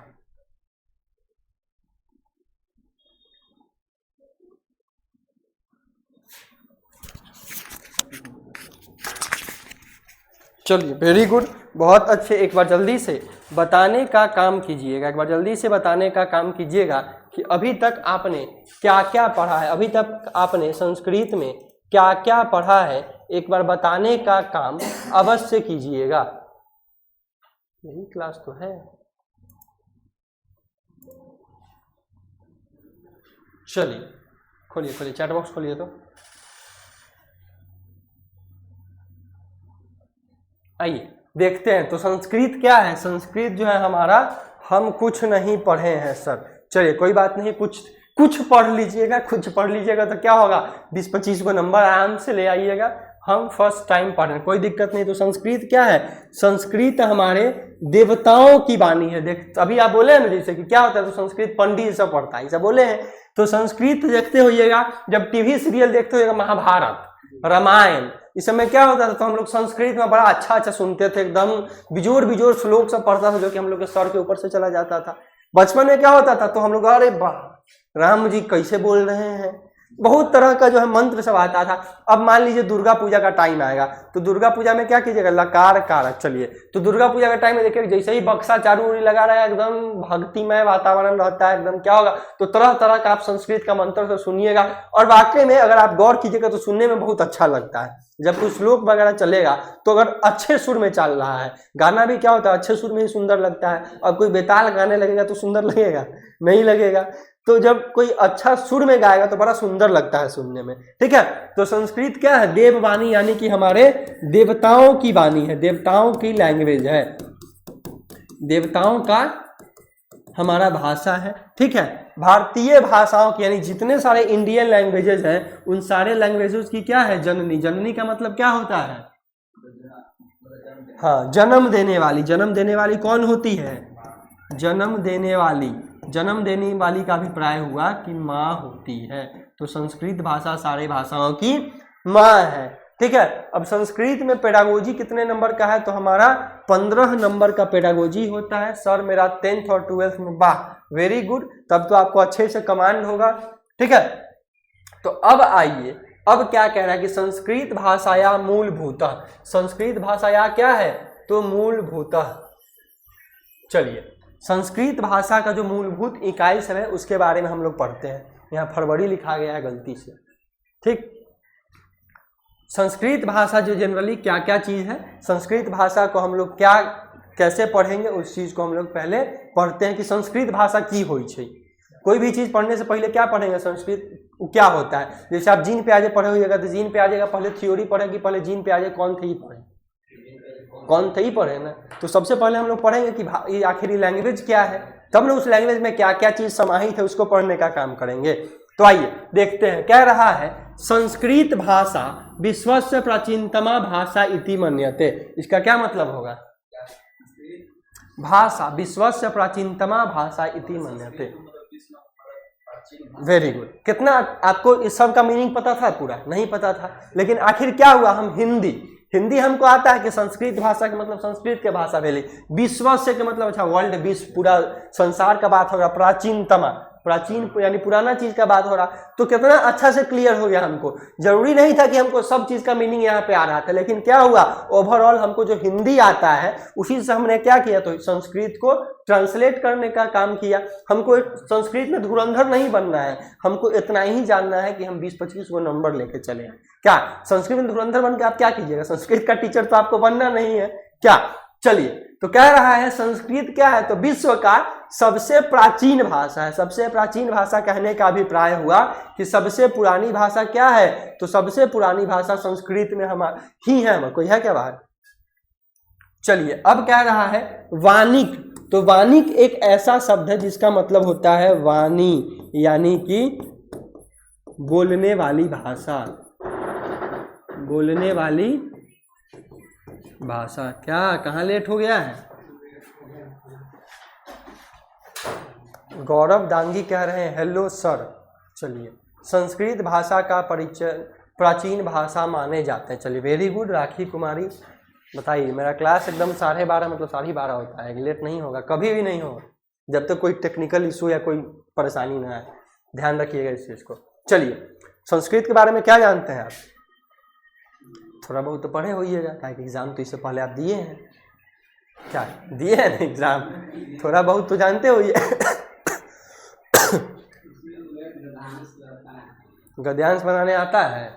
A: चलिए वेरी गुड, बहुत अच्छे। एक बार जल्दी से बताने का काम कीजिएगा, एक बार जल्दी से बताने का काम कीजिएगा कि अभी तक आपने क्या क्या पढ़ा है, अभी तक आपने संस्कृत में क्या क्या पढ़ा है, एक बार बताने का काम अवश्य कीजिएगा। यही क्लास तो है। चलिए खोलिए खोलिए चैट बॉक्स खोलिए। तो आइए देखते हैं। तो संस्कृत क्या है? संस्कृत जो है हमारा, हम कुछ नहीं पढ़े हैं सर। चलिए कोई बात नहीं, कुछ पढ़ लीजिएगा, कुछ पढ़ लीजिएगा तो क्या होगा, 20-25 को नंबर आराम से ले आइएगा। हम फर्स्ट टाइम पढ़ रहे हैं, कोई दिक्कत नहीं। तो संस्कृत क्या है? संस्कृत हमारे देवताओं की वाणी है। देख अभी आप बोले हैं ना जैसे कि क्या होता है, तो संस्कृत पंडित सब पढ़ता है, ऐसा बोले हैं। तो संस्कृत देखते होइएगा, जब टीवी सीरियल देखते होइएगा, महाभारत, रामायण, इस समय क्या होता था, तो हम लोग संस्कृत में बड़ा अच्छा सुनते थे, एकदम बिजोर बिजोर श्लोक सब पढ़ता था, जो कि हम लोग के सर के ऊपर से चला जाता था। बचपन में क्या होता था, तो हम लोग अरे वाह राम जी कैसे बोल रहे हैं, बहुत तरह का जो है मंत्र सब आता था। अब मान लीजिए दुर्गा पूजा का टाइम आएगा, तो दुर्गा पूजा में क्या कीजिएगा, लकार कारक। चलिए तो दुर्गा पूजा का टाइम में देखिए, जैसे ही बक्सा चारू ओरी लगा रहा है, एकदम भक्तिमय वातावरण रहता है, एकदम क्या होगा, तो तरह तरह का आप संस्कृत का मंत्र से सुनिएगा। और वाकई में अगर आप गौर कीजिएगा तो सुनने में बहुत अच्छा लगता है। जब कोई श्लोक वगैरह चलेगा तो अगर अच्छे सुर में चल रहा है, गाना भी क्या होता है, अच्छे सुर में ही सुंदर लगता है। अब कोई बेताल गाने लगेगा तो सुंदर लगेगा? नहीं लगेगा। तो जब कोई अच्छा सुर में गाएगा तो बड़ा सुंदर लगता है सुनने में, ठीक है। तो संस्कृत क्या है? देववाणी, यानी कि हमारे देवताओं की वाणी है, देवताओं की लैंग्वेज है, देवताओं का हमारा भाषा है, ठीक है। भारतीय भाषाओं की, यानी जितने सारे इंडियन लैंग्वेजेस हैं, उन सारे लैंग्वेजेस की क्या है? जननी। जननी का मतलब क्या होता है? हाँ, जन्म देने वाली। जन्म देने वाली कौन होती है? जन्म देने वाली। जन्म देने वाली का अभिप्राय हुआ कि माँ होती है। तो संस्कृत भाषा सारे भाषाओं की माँ है, ठीक है। अब संस्कृत में पेडागोजी कितने नंबर का है? तो हमारा 15 नंबर का पेडागोजी होता है। सर मेरा 10th और 12th में, वाह वेरी गुड, तब तो आपको अच्छे से कमांड होगा, ठीक है। तो अब आइए, अब क्या कह रहा है कि संस्कृत भाषाया मूलभूतः। संस्कृत भाषाया क्या है? तो मूलभूतः। चलिए संस्कृत भाषा का जो मूलभूत इकाई सब है उसके बारे में हम लोग पढ़ते हैं। यहाँ फरवरी लिखा गया है गलती से, ठीक। संस्कृत भाषा जो जनरली क्या क्या चीज़ है, संस्कृत भाषा को हम लोग क्या कैसे पढ़ेंगे, उस चीज़ को हम लोग पहले पढ़ते हैं कि संस्कृत भाषा की होई छै। कोई भी चीज़ पढ़ने से पहले क्या पढ़ेंगे, संस्कृत क्या होता है। जैसे आप जीन पे आजे पढ़े होइएगा तो जीन पे आ जाएगा, पहले थ्योरी पढ़ेगी, पहले जीन पे आ जाए कौन थे ही पढ़े, कौन थे ही पढ़े ना। तो सबसे पहले हम लोग पढ़ेंगे कि ये आखिर लैंग्वेज क्या है, तब ना उस लैंग्वेज में क्या क्या चीज़ समाहित है उसको पढ़ने का काम करेंगे। तो आइए देखते हैं, कह रहा है संस्कृत भाषा विश्वस्य प्राचीनतमा भाषा इति मन्यते। इसका क्या मतलब होगा? भाषा विश्वस्य प्राचीनतमा भाषा इति मन्यते। Very good. कितना आपको इस सब का मीनिंग पता था? पूरा नहीं पता था, लेकिन आखिर क्या हुआ, हम हिंदी हमको आता है कि संस्कृत भाषा के मतलब संस्कृत के भाषा भेली, विश्वस्य के मतलब अच्छा वर्ल्ड, विश्व पूरा संसार का बात हो रहा, प्राचीनतमा प्राचीन यानी पुराना चीज का बात हो रहा। तो कितना अच्छा से क्लियर हो गया हमको। जरूरी नहीं था कि हमको सब चीज का मीनिंग यहाँ पे आ रहा था, लेकिन क्या हुआ, ओवरऑल हमको जो हिंदी आता है उसी से हमने क्या किया, तो संस्कृत को ट्रांसलेट करने का काम किया। हमको संस्कृत में धुरंधर नहीं बनना है, हमको इतना ही जानना है कि हम 20-25 को नंबर लेके चले। क्या संस्कृत में धुरंधर बन के आप क्या कीजिएगा? संस्कृत का टीचर तो आपको बनना नहीं है क्या। चलिए तो कह रहा है संस्कृत क्या है, तो विश्व का सबसे प्राचीन भाषा है। सबसे प्राचीन भाषा कहने का अभिप्राय हुआ कि सबसे पुरानी भाषा क्या है, तो सबसे पुरानी भाषा संस्कृत में ही है। हमारा कोई है क्या बाहर? चलिए अब कह रहा है वाणिक। तो वाणिक एक ऐसा शब्द है जिसका मतलब होता है वाणी, यानी कि बोलने वाली भाषा, बोलने वाली भाषा। क्या कहाँ लेट हो गया है? गौरव डांगी कह रहे हैं हेलो सर। चलिए, संस्कृत भाषा का परिचय प्राचीन भाषा माने जाते हैं। चलिए, वेरी गुड। राखी कुमारी बताइए। मेरा क्लास एकदम 12:30 मतलब 12:30 होता है, लेट नहीं होगा, कभी भी नहीं होगा, जब तक कोई टेक्निकल इशू या कोई परेशानी ना आए। ध्यान रखिएगा इस चीज़ को। चलिए, संस्कृत के बारे में क्या जानते हैं आप? थोड़ा बहुत तो पढ़े होइएगा, क्या एग्जाम तो इससे पहले आप दिए हैं, क्या दिए हैं ना एग्जाम, थोड़ा बहुत तो जानते होइए। गद्यांश बनाने आता है,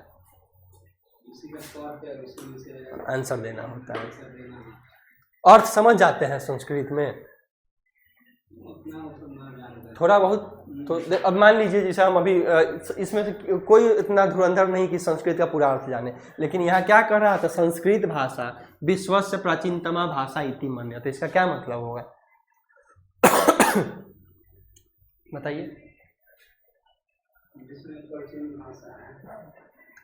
A: आंसर देना होता है, अर्थ समझ जाते हैं संस्कृत में थोड़ा बहुत। तो अब मान लीजिए जैसे हम अभी इसमें से कोई इतना धुरंधर नहीं कि संस्कृत का पूरा अर्थ जाने, लेकिन यहाँ क्या कर रहा था, संस्कृत भाषा विश्वस्य प्राचीनतमा भाषा इति मन्यते। तो इसका क्या मतलब होगा बताइए?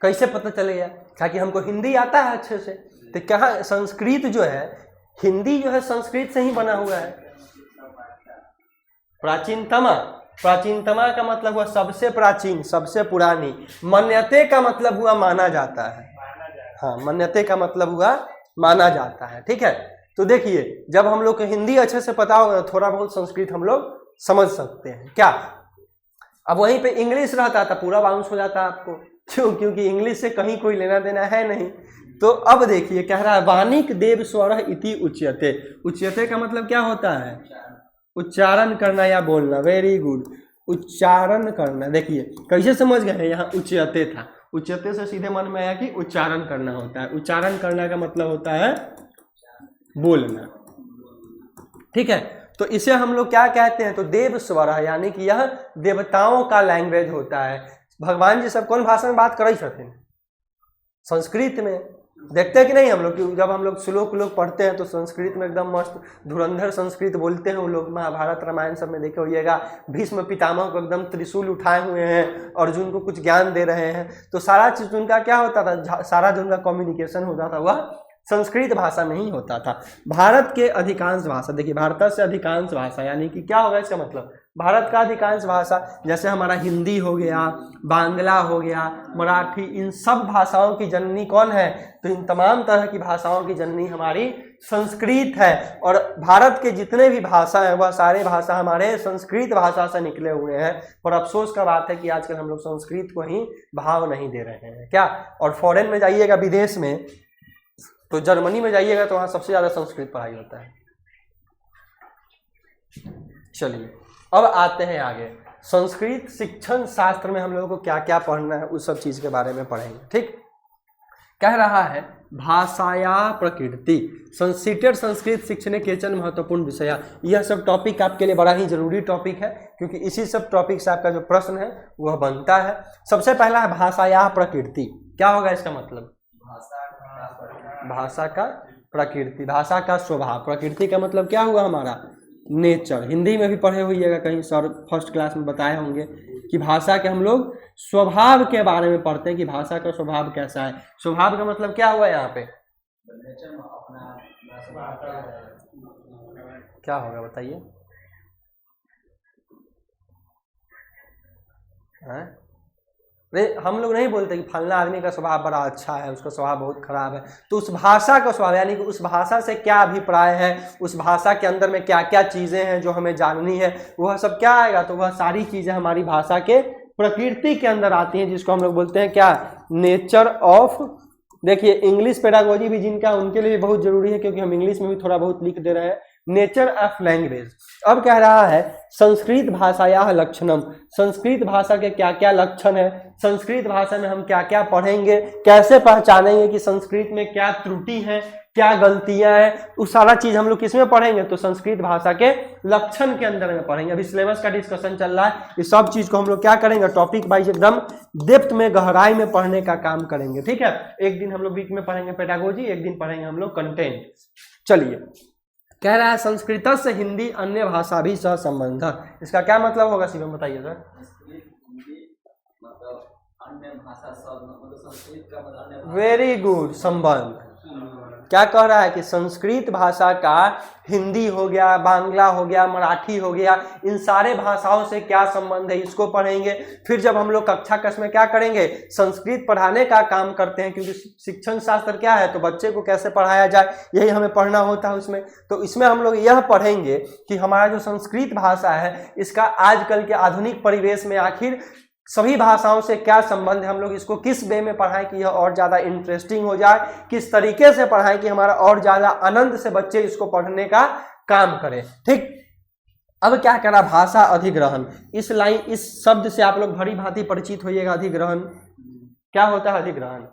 A: कैसे पता चलेगा? क्या कि हमको हिंदी आता है अच्छे से, तो क्या संस्कृत जो है, हिंदी जो है संस्कृत से ही बना हुआ है। प्राचीनतमा, प्राचीनतमा का मतलब हुआ सबसे प्राचीन, सबसे पुरानी। मन्यते का मतलब हुआ माना जाता है। हाँ, मन्यते का मतलब हुआ माना जाता है। ठीक है, तो देखिए जब हम लोग को हिंदी अच्छे से पता होगा थोड़ा बहुत संस्कृत हम लोग समझ सकते हैं। क्या अब वहीं पे इंग्लिश रहता था पूरा बाउंस हो जाता आपको, क्यों? क्योंकि इंग्लिश से कहीं कोई लेना देना है नहीं। तो अब देखिए कह रहा है वाणिक देव स्वर इति उच्यते। उच्यते का मतलब क्या होता है? उच्चारण करना या बोलना। वेरी गुड, उच्चारण करना। देखिए कैसे समझ गए, यहाँ उच्यते था, उच्यते से सीधे मन में आया कि उच्चारण करना होता है। उच्चारण करना का मतलब होता है बोलना। ठीक है, तो इसे हम लोग क्या कहते हैं? तो देव स्वर, यानी कि यह देवताओं का लैंग्वेज होता है। भगवान जी सब कौन भाषा में बात करे छथिन? संस्कृत में। देखते हैं कि नहीं हम लोग कि जब हम लोग श्लोक लोग पढ़ते हैं तो संस्कृत में एकदम मस्त धुरंधर संस्कृत बोलते हैं वो लोग। महाभारत रामायण सब में देखे होइएगा, भीष्म पितामह को एकदम त्रिशूल उठाए हुए हैं, अर्जुन को कुछ ज्ञान दे रहे हैं। तो सारा चीज उनका क्या होता था, सारा जो उनका कम्युनिकेशन होता था वह संस्कृत भाषा में ही होता था। भारत के अधिकांश भाषा, देखिए भारत से अधिकांश भाषा यानी कि क्या होगा इसका मतलब? भारत का अधिकांश भाषा, जैसे हमारा हिंदी हो गया, बांग्ला हो गया, मराठी, इन सब भाषाओं की जननी कौन है? तो इन तमाम तरह की भाषाओं की जननी हमारी संस्कृत है। और भारत के जितने भी भाषा हैं वह सारे भाषा हमारे संस्कृत भाषा से निकले हुए हैं। पर अफसोस का बात है कि आजकल हम लोग संस्कृत को ही भाव नहीं दे रहे हैं। क्या? और फॉरेन में जाइएगा, विदेश में, तो जर्मनी में जाइएगा तो वहाँ सबसे ज़्यादा संस्कृत पढ़ाई होता है। चलिए अब आते हैं आगे। संस्कृत शिक्षण शास्त्र में हम लोगों को क्या क्या पढ़ना है उस सब चीज़ के बारे में पढ़ेंगे। ठीक, कह रहा है भाषाया प्रकृति संस्कृत संस्कृत शिक्षण केचन महत्वपूर्ण विषय। यह सब टॉपिक आपके लिए बड़ा ही जरूरी टॉपिक है, क्योंकि इसी सब टॉपिक से आपका जो प्रश्न है वह बनता है। सबसे पहला है भाषाया प्रकृति। क्या होगा इसका मतलब? भाषा का प्रकृति, भाषा का स्वभाव। प्रकृति का मतलब क्या हुआ हमारा? नेचर। हिंदी में भी पढ़े होइएगा कहीं, सर फर्स्ट क्लास में बताए होंगे कि भाषा के हम लोग स्वभाव के बारे में पढ़ते हैं कि भाषा का स्वभाव कैसा है। स्वभाव का मतलब क्या हुआ यहाँ पे? क्या होगा बताइए? अरे हम लोग नहीं बोलते कि फलना आदमी का स्वभाव बड़ा अच्छा है, उसका स्वभाव बहुत खराब है। तो उस भाषा का स्वभाव यानी कि उस भाषा से क्या अभिप्राय है, उस भाषा के अंदर में क्या क्या चीज़ें हैं जो हमें जाननी है, वह सब क्या आएगा? तो वह सारी चीज़ें हमारी भाषा के प्रकृति के अंदर आती हैं, जिसको हम लोग बोलते हैं क्या? Nature of. देखिए इंग्लिश पेडागोजी भी जिनका, उनके लिए भी बहुत जरूरी है, क्योंकि हम इंग्लिश में भी थोड़ा बहुत लिख दे रहे हैं। Nature of language. अब कह रहा है संस्कृत भाषाया लक्षणम। संस्कृत भाषा के क्या क्या लक्षण है, संस्कृत भाषा में हम क्या क्या पढ़ेंगे, कैसे पहचानेंगे कि संस्कृत में क्या त्रुटि है, क्या गलतियां हैं, वो सारा चीज हम लोग किसमें पढ़ेंगे? तो संस्कृत भाषा के लक्षण के अंदर में पढ़ेंगे। अभी सिलेबस का डिस्कशन चल रहा है, इस सब चीज को हम लोग क्या करेंगे? टॉपिक वाइज एकदम डेप्थ में, गहराई में पढ़ने का काम करेंगे। ठीक है, एक दिन हम लोग वीक में पढ़ेंगे पेडागोजी, एक दिन पढ़ेंगे हम लोग कंटेंट। चलिए, कह रहा है संस्कृत से हिंदी अन्य भाषा भी सह संबंध। इसका क्या मतलब होगा शिवम बताइए सर? वेरी गुड, संबंध। क्या कह रहा है कि संस्कृत भाषा का हिंदी हो गया, बांग्ला हो गया, मराठी हो गया, इन सारे भाषाओं से क्या संबंध है, इसको पढ़ेंगे। फिर जब हम लोग कक्षा कक्षा में क्या करेंगे, संस्कृत पढ़ाने का काम करते हैं, क्योंकि शिक्षण शास्त्र क्या है, तो बच्चे को कैसे पढ़ाया जाए यही हमें पढ़ना होता है उसमें। तो इसमें हम लोग यह पढ़ेंगे कि हमारा जो संस्कृत भाषा है इसका आजकल के आधुनिक परिवेश में आखिर सभी भाषाओं से क्या संबंध है, हम लोग इसको किस वे में पढ़ाएं कि यह और ज़्यादा इंटरेस्टिंग हो जाए, किस तरीके से पढ़ाएं कि हमारा और ज़्यादा आनंद से बच्चे इसको पढ़ने का काम करें। ठीक, अब क्या करा, भाषा अधिग्रहण। इस शब्द से आप लोग भली भांति परिचित होइएगा। अधिग्रहण क्या होता है? अधिग्रहण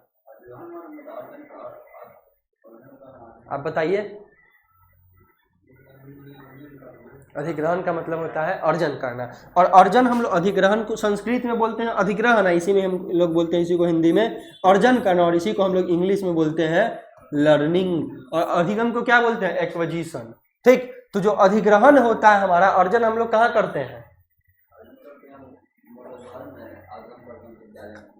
A: आप बताइए। अधिग्रहण का मतलब होता है अर्जन करना, और अर्जन हम लोग अधिग्रहण को संस्कृत में बोलते हैं अधिग्रहण है, इसी में हम लोग बोलते हैं इसी को हिंदी में अर्जन करना, और इसी को हम लोग इंग्लिश में बोलते हैं लर्निंग। और अधिगम को क्या बोलते हैं? एक्विजिशन। ठीक, तो जो अधिग्रहण होता है हमारा, अर्जन हम लोग कहाँ करते हैं?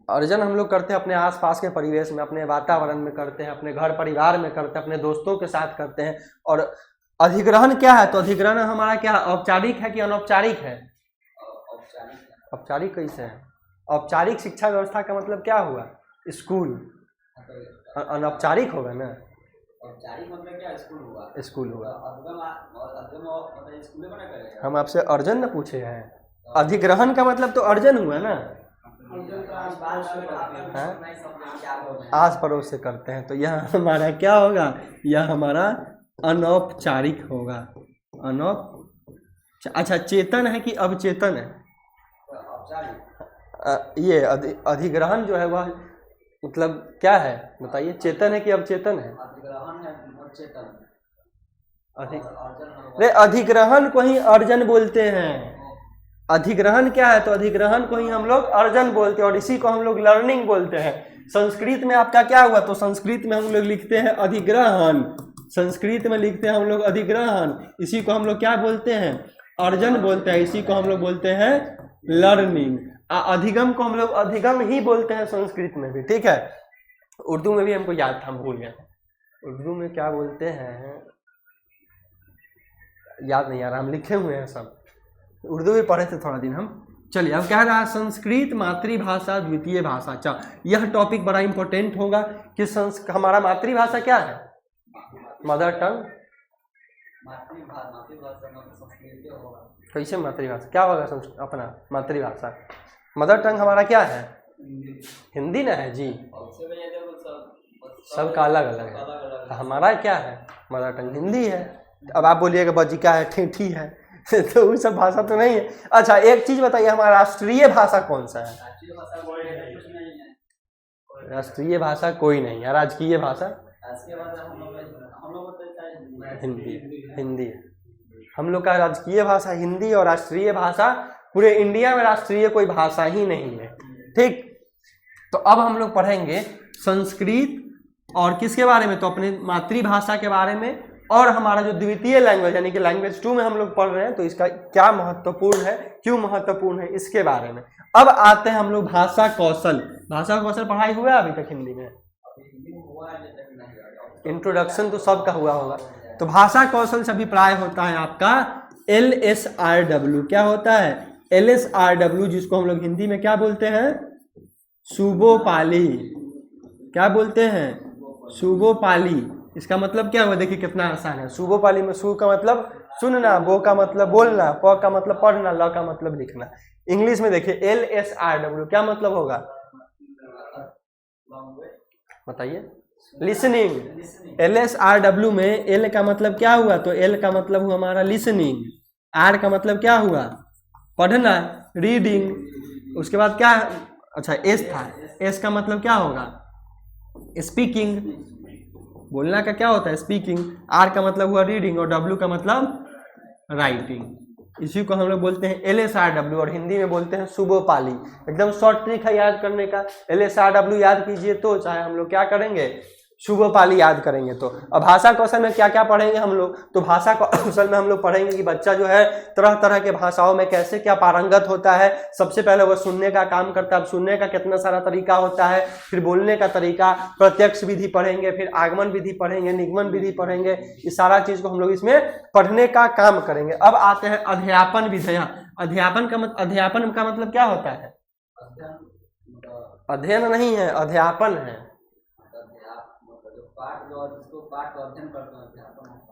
A: अर्जन हम लोग करते हैं अपने आसपास के परिवेश में, अपने वातावरण में करते हैं, अपने घर परिवार में करते हैं, अपने दोस्तों के साथ करते हैं। और अधिग्रहण क्या है? तो अधिग्रहण हमारा क्या औपचारिक है कि अनौपचारिक है? औपचारिक कैसे है? औपचारिक शिक्षा व्यवस्था का मतलब क्या हुआ? स्कूल। अनौपचारिक होगा ना? औपचारिक मतलब क्या? स्कूल हुआ। स्कूल हुआ। हम आपसे अर्जन न पूछे हैं, अधिग्रहण का मतलब तो अर्जन हुआ ना, आस पड़ोस से करते हैं। तो यह हमारा क्या होगा? यह हमारा अनौपचारिक होगा। अच्छा, चेतन है कि अवचेतन है? ये अधिग्रहण जो है वह मतलब क्या है बताइए, चेतन है कि अवचेतन है? अधिग्रहण को ही अर्जन बोलते हैं। अधिग्रहण क्या है? तो अधिग्रहण को ही हम लोग अर्जन बोलते हैं, और इसी को हम लोग लर्निंग बोलते हैं। संस्कृत में आपका क्या हुआ? तो संस्कृत में हम लोग लिखते हैं अधिग्रहण, संस्कृत में लिखते हैं हम लोग अधिग्रहण, इसी को हम लोग क्या बोलते हैं? अर्जन बोलते हैं, इसी को हम लोग बोलते हैं लर्निंग। अधिगम को हम लोग अधिगम ही बोलते हैं संस्कृत में भी। ठीक है, उर्दू में भी हमको याद था, हम भूल गए। उर्दू में क्या बोलते हैं याद नहीं आ रहा, हम लिखे हुए हैं सब, उर्दू भी पढ़े थे थोड़ा दिन हम। चलिए, अब कह रहा है संस्कृत मातृभाषा द्वितीय भाषा। अच्छा, यह टॉपिक बड़ा इंपॉर्टेंट होगा कि हमारा मातृभाषा क्या है? Mother tongue. कैसे मातृभाषा क्या होगा? अपना मातृभाषा मदर टंग हमारा क्या है? हिंदी ना है जी, सबका अलग अलग है। तो हमारा क्या है? मदर टंग हिंदी है। अब आप बोलिएगा बजिका है, ठेठी है तो वो सब भाषा तो नहीं है। अच्छा, एक चीज बताइए, हमारा राष्ट्रीय भाषा कौन सा है? राष्ट्रीय भाषा कोई नहीं है। राजकीय भाषा हिंदी। हिंदी हम लोग का राजकीय भाषा हिंदी, और राष्ट्रीय भाषा पूरे इंडिया में राष्ट्रीय कोई भाषा ही नहीं है। ठीक, तो अब हम लोग पढ़ेंगे संस्कृत और किसके बारे में? तो अपने मातृभाषा के बारे में, और हमारा जो द्वितीय लैंग्वेज यानी कि लैंग्वेज 2 में हम लोग पढ़ रहे हैं, तो इसका क्या महत्वपूर्ण है, क्यों महत्वपूर्ण है, इसके बारे में। अब आते हैं हम लोग भाषा कौशल। भाषा कौशल पढ़ाई हुआ अभी तक हिंदी में? इंट्रोडक्शन तो सबका हुआ होगा। तो भाषा कौशल से अभिप्राय होता है आपका LSRW। क्या होता है? LSRW, जिसको हम लोग हिंदी में क्या बोलते हैं? सुबोपाली। क्या बोलते हैं? सुबोपाली। इसका मतलब क्या हुआ? देखिए कितना आसान है। सुबोपाली में सु का मतलब सुनना, बो का मतलब बोलना, प का मतलब पढ़ना, ल का मतलब लिखना। इंग्लिश में देखिए LSRW क्या मतलब होगा बताइए? लिसनिंग। LSRW में L का मतलब क्या हुआ? तो L का मतलब हुआ हमारा लिसनिंग, R का मतलब क्या हुआ? पढ़ना, रीडिंग। उसके बाद क्या? अच्छा, S था, S का मतलब क्या होगा? स्पीकिंग। बोलना का क्या होता है? स्पीकिंग। R का मतलब हुआ रीडिंग, और W का मतलब राइटिंग। इसी को हम लोग बोलते हैं LSRW, और हिंदी में बोलते हैं सुबोपाली। एकदम शॉर्ट ट्रिक है याद करने का। LSRW याद कीजिए तो चाहे हम लोग क्या करेंगे, शुभपाली याद करेंगे तो। अब भाषा कौशल में क्या क्या पढ़ेंगे हम लोग, तो भाषा कौशल में हम लोग पढ़ेंगे कि बच्चा जो है तरह तरह के भाषाओं में कैसे क्या पारंगत होता है। सबसे पहले वो सुनने का काम करता है, अब सुनने का कितना सारा तरीका होता है, फिर बोलने का तरीका, प्रत्यक्ष विधि पढ़ेंगे, फिर आगमन विधि पढ़ेंगे, निगमन विधि पढ़ेंगे, ये सारा चीज को हम लोग इसमें पढ़ने का काम करेंगे। अब आते हैं अध्यापन विधियां। अध्यापन का मतलब क्या होता है, अध्ययन नहीं है, अध्यापन है।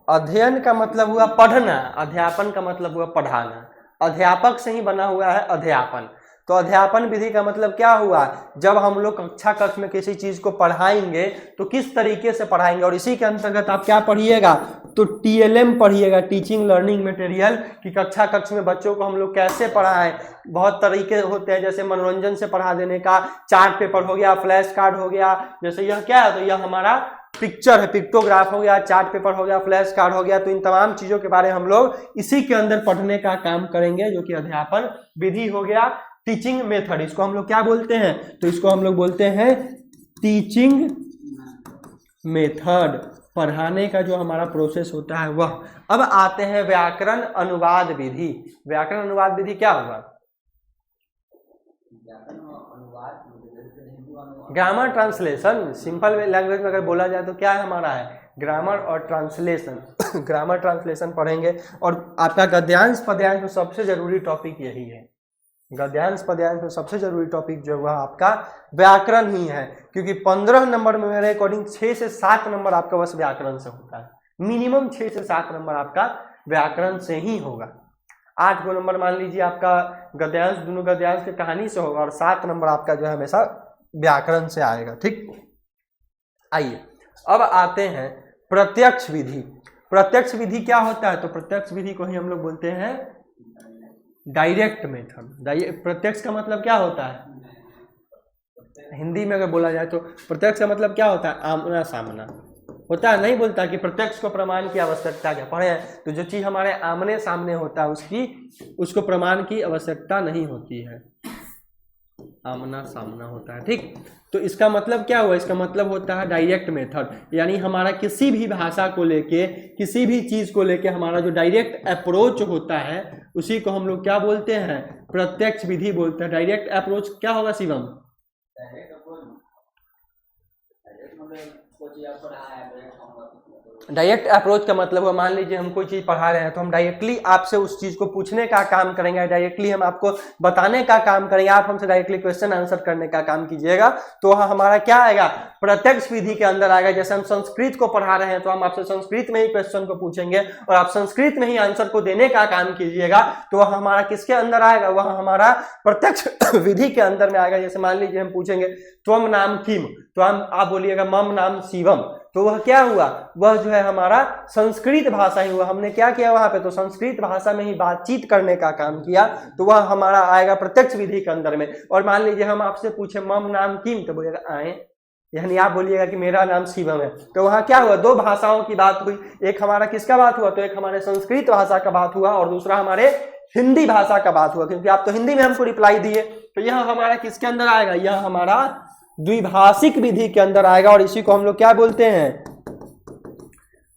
A: अध्ययन का मतलब हुआ पढ़ना, अध्यापन का मतलब हुआ पढ़ाना। अध्यापक से ही बना हुआ है अध्यापन। तो अध्यापन विधि का मतलब क्या हुआ, जब हम लोग कक्ष में किसी चीज को पढ़ाएंगे तो किस तरीके से पढ़ाएंगे, और इसी के अंतर्गत आप क्या पढ़िएगा, तो TLM पढ़िएगा, टीचिंग लर्निंग मटेरियल, कि कक्ष में बच्चों को हम लोग कैसे पढ़ाएं। बहुत तरीके होते हैं, जैसे मनोरंजन से पढ़ा देने का, चार्ट पेपर हो गया, फ्लैश कार्ड हो गया, जैसे यह क्या है, तो यह हमारा पिक्चर है, पिक्टोग्राफ हो गया, चार्ट पेपर हो गया, फ्लैश कार्ड हो गया। तो इन तमाम चीजों के बारे में हम लोग इसी के अंदर पढ़ने का काम करेंगे, जो कि अध्यापन विधि हो गया। टीचिंग मेथड, इसको हम लोग क्या बोलते हैं, तो इसको हम लोग बोलते हैं टीचिंग मेथड, पढ़ाने का जो हमारा प्रोसेस होता है वह। अब आते हैं व्याकरण अनुवाद विधि। व्याकरण अनुवाद विधि क्या होगा, ग्रामर ट्रांसलेशन। सिंपल लैंग्वेज में अगर बोला जाए तो क्या है हमारा है, ग्रामर और ट्रांसलेशन। ग्रामर ट्रांसलेशन पढ़ेंगे। और आपका गद्यांश पद्यांश में सबसे जरूरी टॉपिक यही है, गद्यांश पद्यांश में सबसे जरूरी टॉपिक जो वह आपका व्याकरण ही है, क्योंकि 15 नंबर में मेरे अकॉर्डिंग 6 से 7 नंबर आपका बस व्याकरण से होता है, मिनिमम 6 से 7 नंबर आपका व्याकरण से ही होगा। 8 गो नंबर मान लीजिए आपका गद्यांश, दोनों गद्यांश की कहानी से होगा, और 7 नंबर आपका जो है हमेशा व्याकरण से आएगा। ठीक, आइए अब आते हैं प्रत्यक्ष विधि। प्रत्यक्ष विधि क्या होता है, तो प्रत्यक्ष विधि को ही हम लोग बोलते हैं डायरेक्ट मेथड। प्रत्यक्ष का मतलब क्या होता है, हिंदी में अगर बोला जाए तो प्रत्यक्ष का मतलब क्या होता है, आमना सामना होता है। नहीं बोलता कि प्रत्यक्ष को प्रमाण की आवश्यकता क्या, पढ़े हैं तो जो चीज हमारे आमने सामने होता है उसको प्रमाण की आवश्यकता नहीं होती है, आमना सामना होता है। ठीक, तो इसका मतलब क्या हुआ, इसका मतलब होता है डायरेक्ट मेथड, यानी हमारा किसी भी भाषा को लेके, किसी भी चीज को लेके हमारा जो डायरेक्ट अप्रोच होता है उसी को हम लोग क्या बोलते हैं, प्रत्यक्ष विधि बोलते हैं। डायरेक्ट अप्रोच क्या होगा शिवम, डायरेक्ट अप्रोच का मतलब है, मान लीजिए हम कोई चीज पढ़ा रहे हैं तो हम डायरेक्टली आपसे उस चीज को पूछने का काम करेंगे, डायरेक्टली हम आपको बताने का काम करेंगे, आप हमसे डायरेक्टली क्वेश्चन आंसर करने का काम कीजिएगा, तो वह हमारा क्या आएगा, प्रत्यक्ष विधि के अंदर आएगा। जैसे हम संस्कृत को पढ़ा रहे हैं तो हम आपसे संस्कृत में ही क्वेश्चन को पूछेंगे और आप संस्कृत में ही आंसर को देने का काम कीजिएगा, तो वह हमारा किसके अंदर आएगा, वह हमारा प्रत्यक्ष विधि के अंदर में आएगा। जैसे मान लीजिए हम पूछेंगे त्वम नाम किम, तो आप बोलिएगा मम नाम शिवम, तो वह क्या हुआ, वह जो है हमारा संस्कृत भाषा ही हुआ। हमने क्या किया वहां पे, तो संस्कृत भाषा में ही बातचीत करने का काम किया, तो वह हमारा आएगा प्रत्यक्ष विधि के अंदर में। और मान लीजिए हम आपसे पूछे मम नाम किम, तो बोलिएगा आए, यानी आप बोलिएगा कि मेरा नाम शिवम है, तो वहां क्या हुआ, दो भाषाओं की बात हुई। एक हमारा किसका बात हुआ, तो एक हमारे संस्कृत भाषा का बात हुआ और दूसरा हमारे हिंदी भाषा का बात हुआ, क्योंकि आप तो हिंदी में हमको रिप्लाई दिए, तो यह हमारा किसके अंदर आएगा, यह हमारा द्विभाषिक विधि के अंदर आएगा। और इसी को हम लोग क्या बोलते हैं,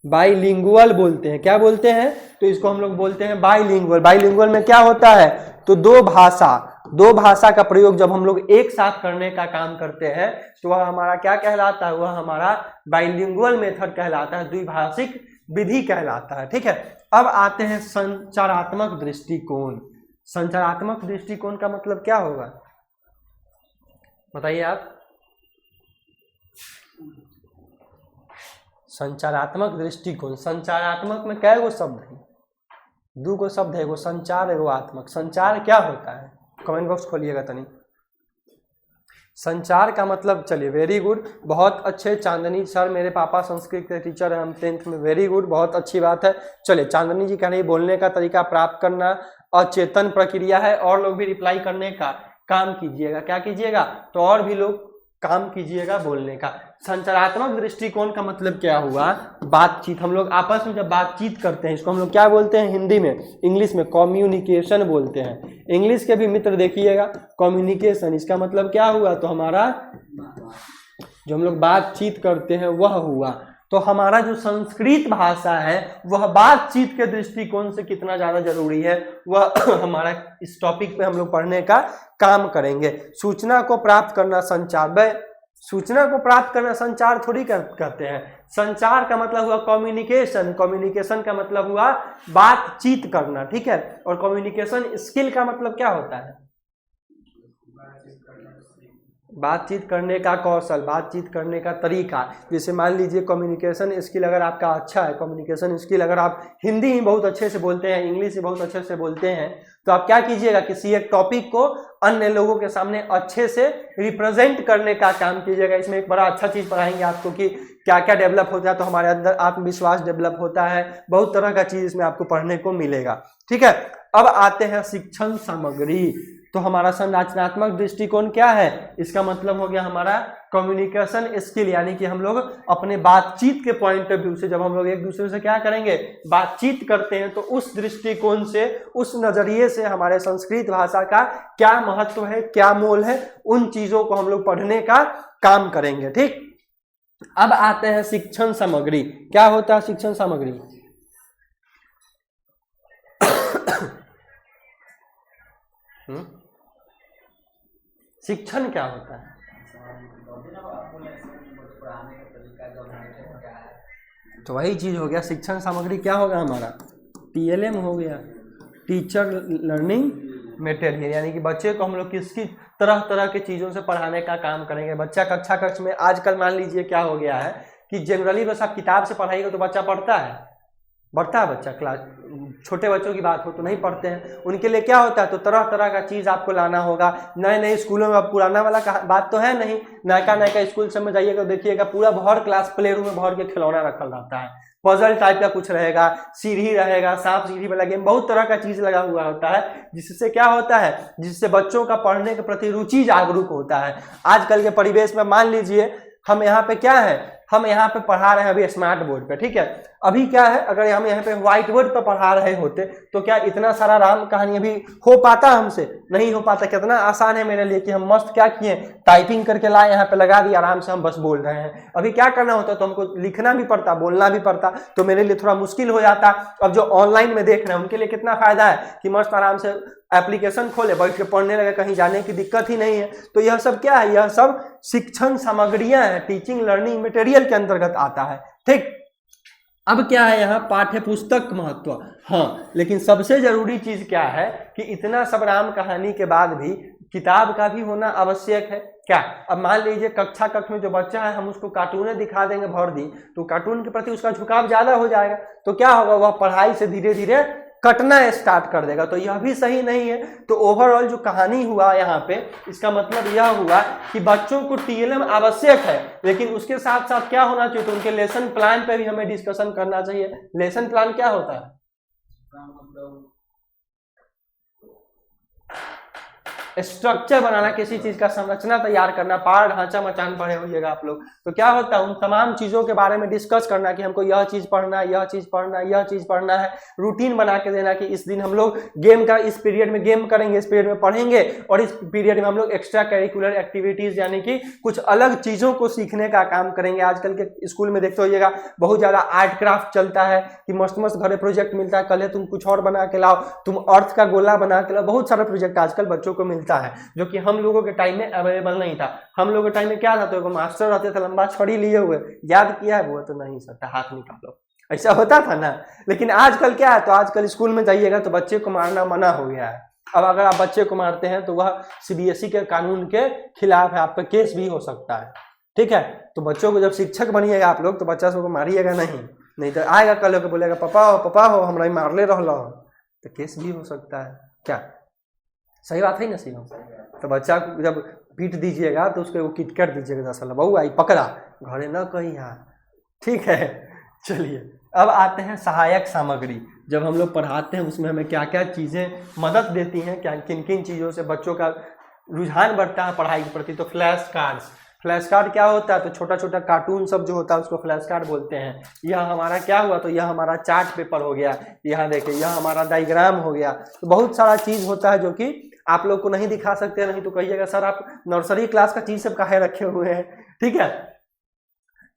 A: बाइलिंगुअल बोलते हैं। क्या बोलते हैं, तो इसको हम लोग बोलते हैं बाइलिंगुअल। बाइलिंगुअल में क्या होता है, तो दो भाषा का प्रयोग जब हम लोग एक साथ करने का काम करते हैं तो वह हमारा क्या कहलाता है, वह हमारा बाइलिंगुअल मेथड कहलाता है, द्विभाषिक विधि कहलाता है। ठीक है, अब आते हैं संचारात्मक दृष्टिकोण। संचारात्मक दृष्टिकोण का मतलब क्या होगा, बताइए आप। संचारात्मक दृष्टिकोण, संचारात्मक में क्या गो शब्द है, 2 गो शब्द है, एगो संचार एगो आत्मक। संचार क्या होता है, कमेंट बॉक्स खोलिएगा तनी। संचार का मतलब, चलिए वेरी गुड, बहुत अच्छे चांदनी सर, मेरे पापा संस्कृत के टीचर हैं, हम 10th में, वेरी गुड, बहुत अच्छी बात है। चलिए चांदनी जी कह रही बोलने का तरीका प्राप्त करना अचेतन प्रक्रिया है, और लोग भी रिप्लाई करने का काम कीजिएगा। क्या कीजिएगा, तो और भी लोग काम कीजिएगा बोलने का। संचारात्मक दृष्टिकोण का मतलब क्या हुआ, बातचीत। हम लोग आपस में जब बातचीत करते हैं, इसको हम लोग क्या बोलते हैं हिंदी में, इंग्लिश में कम्युनिकेशन बोलते हैं। इंग्लिश के भी मित्र देखिएगा, कम्युनिकेशन, इसका मतलब क्या हुआ, तो हमारा जो हम लोग बातचीत करते हैं वह हुआ। तो हमारा जो संस्कृत भाषा है वह बातचीत के दृष्टिकोण से कितना ज़्यादा जरूरी है वह हमारा इस टॉपिक पे हम लोग पढ़ने का काम करेंगे। सूचना को प्राप्त करना संचार, भाई सूचना को प्राप्त करना संचार थोड़ी कहते हैं। संचार का मतलब हुआ कम्युनिकेशन, कम्युनिकेशन का मतलब हुआ बातचीत करना, ठीक है। और कम्युनिकेशन स्किल का मतलब क्या होता है? बातचीत करने का कौशल, बातचीत करने का तरीका। जैसे मान लीजिए कम्युनिकेशन स्किल अगर आपका अच्छा है, कम्युनिकेशन स्किल अगर आप हिंदी ही बहुत अच्छे से बोलते हैं, इंग्लिश ही बहुत अच्छे से बोलते हैं, तो आप क्या कीजिएगा, किसी एक टॉपिक को अन्य लोगों के सामने अच्छे से रिप्रेजेंट करने का काम कीजिएगा। इसमें एक बड़ा अच्छा चीज़ पढ़ाएंगे आपको कि क्या क्या डेवलप होता है, तो हमारे अंदर आत्मविश्वास डेवलप होता है, बहुत तरह का चीज़ इसमें आपको पढ़ने को मिलेगा, ठीक है। अब आते हैं शिक्षण सामग्री। तो हमारा संरचनात्मक दृष्टिकोण क्या है? इसका मतलब हो गया हमारा कम्युनिकेशन स्किल, यानी कि हम लोग अपने बातचीत के पॉइंट ऑफ व्यू से जब हम लोग एक दूसरे से क्या करेंगे, बातचीत करते हैं, तो उस दृष्टिकोण से, उस नजरिए से हमारे संस्कृत भाषा का क्या महत्व है, क्या मोल है, उन चीजों को हम लोग पढ़ने का काम करेंगे, ठीक। अब आते हैं शिक्षण सामग्री। क्या होता है शिक्षण सामग्री? शिक्षण क्या होता है? तो वही चीज हो गया, शिक्षण सामग्री क्या होगा हमारा? TLM हो गया, टीचर लर्निंग मटेरियल, यानी कि बच्चे को हम लोग किसकी तरह तरह के चीज़ों से पढ़ाने का काम करेंगे। बच्चा कक्षा कक्ष में आजकल मान लीजिए क्या हो गया है कि जनरली बस आप किताब से पढ़ाइएगा तो बच्चा पढ़ता है, बढ़ता है बच्चा, क्लास छोटे बच्चों की बात हो तो नहीं पढ़ते हैं। उनके लिए क्या होता है, तो तरह तरह का चीज़ आपको लाना होगा। नए नए स्कूलों में अब पुराना वाला बात तो है नहीं, नयका नयका स्कूल सब में जाइएगा देखिएगा पूरा भर क्लास प्ले रूम में भर के खिलौना रखल रहता है, पजल टाइप का कुछ रहेगा, सीढ़ी रहेगा, सांप सीढ़ी वाला गेम, बहुत तरह का चीज़ लगा हुआ होता है, जिससे क्या होता है, जिससे बच्चों का पढ़ने के प्रति रुचि जागरूक होता है। आजकल के परिवेश में मान लीजिए हम यहाँ पे क्या है, हम यहाँ पे पढ़ा रहे हैं अभी स्मार्ट बोर्ड पे, ठीक है। अभी क्या है, अगर हम यहाँ पे व्हाइट बोर्ड पे पढ़ा रहे होते तो क्या इतना सारा राम कहानी अभी हो पाता? हमसे नहीं हो पाता। कितना आसान है मेरे लिए कि हम मस्त क्या किए, टाइपिंग करके लाए, यहाँ पे लगा दिया, आराम से हम बस बोल रहे हैं। अभी क्या करना होता तो हमको लिखना भी पड़ता, बोलना भी पड़ता, तो मेरे लिए थोड़ा मुश्किल हो जाता। अब जो ऑनलाइन में देख रहे हैं उनके लिए कितना फायदा है कि मस्त आराम से एप्लीकेशन खोले, बैठ के पढ़ने लगे, कहीं जाने की दिक्कत ही नहीं है। तो यह सब क्या है, यह सब शिक्षण सामग्रियां हैं, टीचिंग लर्निंग मटेरियल के अंतर्गत आता है, ठीक। अब क्या है यहाँ पाठ्य पुस्तक महत्व, हाँ, लेकिन सबसे जरूरी चीज क्या है कि इतना सब राम कहानी के बाद भी किताब का भी होना आवश्यक है। क्या? अब मान लीजिए कक्षा कक्ष में जो बच्चा है हम उसको कार्टून दिखा देंगे भर दिन, तो कार्टून के प्रति उसका झुकाव ज्यादा हो जाएगा, तो क्या होगा, वह पढ़ाई से धीरे धीरे कटना स्टार्ट कर देगा। तो यह भी सही नहीं है। तो ओवरऑल जो कहानी हुआ यहाँ पे, इसका मतलब यह हुआ कि बच्चों को TLM आवश्यक है, लेकिन उसके साथ साथ क्या होना चाहिए, तो उनके लेसन प्लान पे भी हमें डिस्कशन करना चाहिए। लेसन प्लान क्या होता है? स्ट्रक्चर बनाना, किसी चीज का संरचना तैयार करना, पार ढांचा मचान पढ़े होइएगा आप लोग। तो क्या होता है, उन तमाम चीजों के बारे में डिस्कस करना कि हमको यह चीज पढ़ना है, यह चीज पढ़ना है, यह चीज पढ़ना है। रूटीन बना के देना कि इस दिन हम लोग गेम का, इस पीरियड में गेम करेंगे, इस पीरियड में पढ़ेंगे, और इस पीरियड में हम लोग एक्स्ट्रा करिकुलर एक्टिविटीज यानी कि कुछ अलग चीजों को सीखने का काम करेंगे। आजकल के स्कूल में देखते होइएगा बहुत ज्यादा आर्ट क्राफ्ट चलता है कि मस्त मस्त घरे प्रोजेक्ट मिलता है, कल तुम कुछ और बना के लाओ, तुम अर्थ का गोला बना के लाओ। बहुत सारा प्रोजेक्ट आजकल बच्चों को मिलता है जो कि हम लोगों के टाइम में अवेलेबल नहीं था। हम लोगों के टाइम में क्या था, तो मास्टर रहते थे लंबा छड़ी लिए हुए, याद किया है वो? तो नहीं सकता, हाथ निकालो, ऐसा होता था ना। लेकिन आजकल क्या है, तो आजकल स्कूल में जाइएगा तो बच्चे को मारना मना हो गया है। अब अगर आप बच्चे को मारते हैं तो वह CBSE के कानून के खिलाफ है, आपका केस भी हो सकता है, ठीक है। तो बच्चों को जब शिक्षक बनिएगा आप लोग तो बच्चा सबको मारिएगा नहीं तो आएगा कल के बोलेगा पापा हो हमरा मारले रहलो, तो केस भी हो सकता है। क्या सही बात है ना? सही तो बच्चा को जब पीट दीजिएगा तो उसको वो किटकट दीजिएगा, 10 साल बहू आई पकड़ा, घरे न कहीं यहाँ, ठीक है। चलिए अब आते हैं सहायक सामग्री। जब हम लोग पढ़ाते हैं उसमें हमें क्या क्या चीज़ें मदद देती हैं, क्या किन किन चीज़ों से बच्चों का रुझान बढ़ता है पढ़ाई के प्रति। तो फ्लैश कार्ड्स, फ्लैश कार्ड क्या होता है, तो छोटा छोटा कार्टून सब जो होता है उसको फ्लैश कार्ड बोलते हैं। यह हमारा क्या हुआ, तो यह हमारा चार्ट पेपर हो गया, यहाँ देखिए यह हमारा डायग्राम हो गया। तो बहुत सारा चीज़ होता है जो कि आप लोग को नहीं दिखा सकते, नहीं तो कहिएगा सर आप नर्सरी क्लास का चीज़ सब काहे रखे हुए हैं। ठीक है।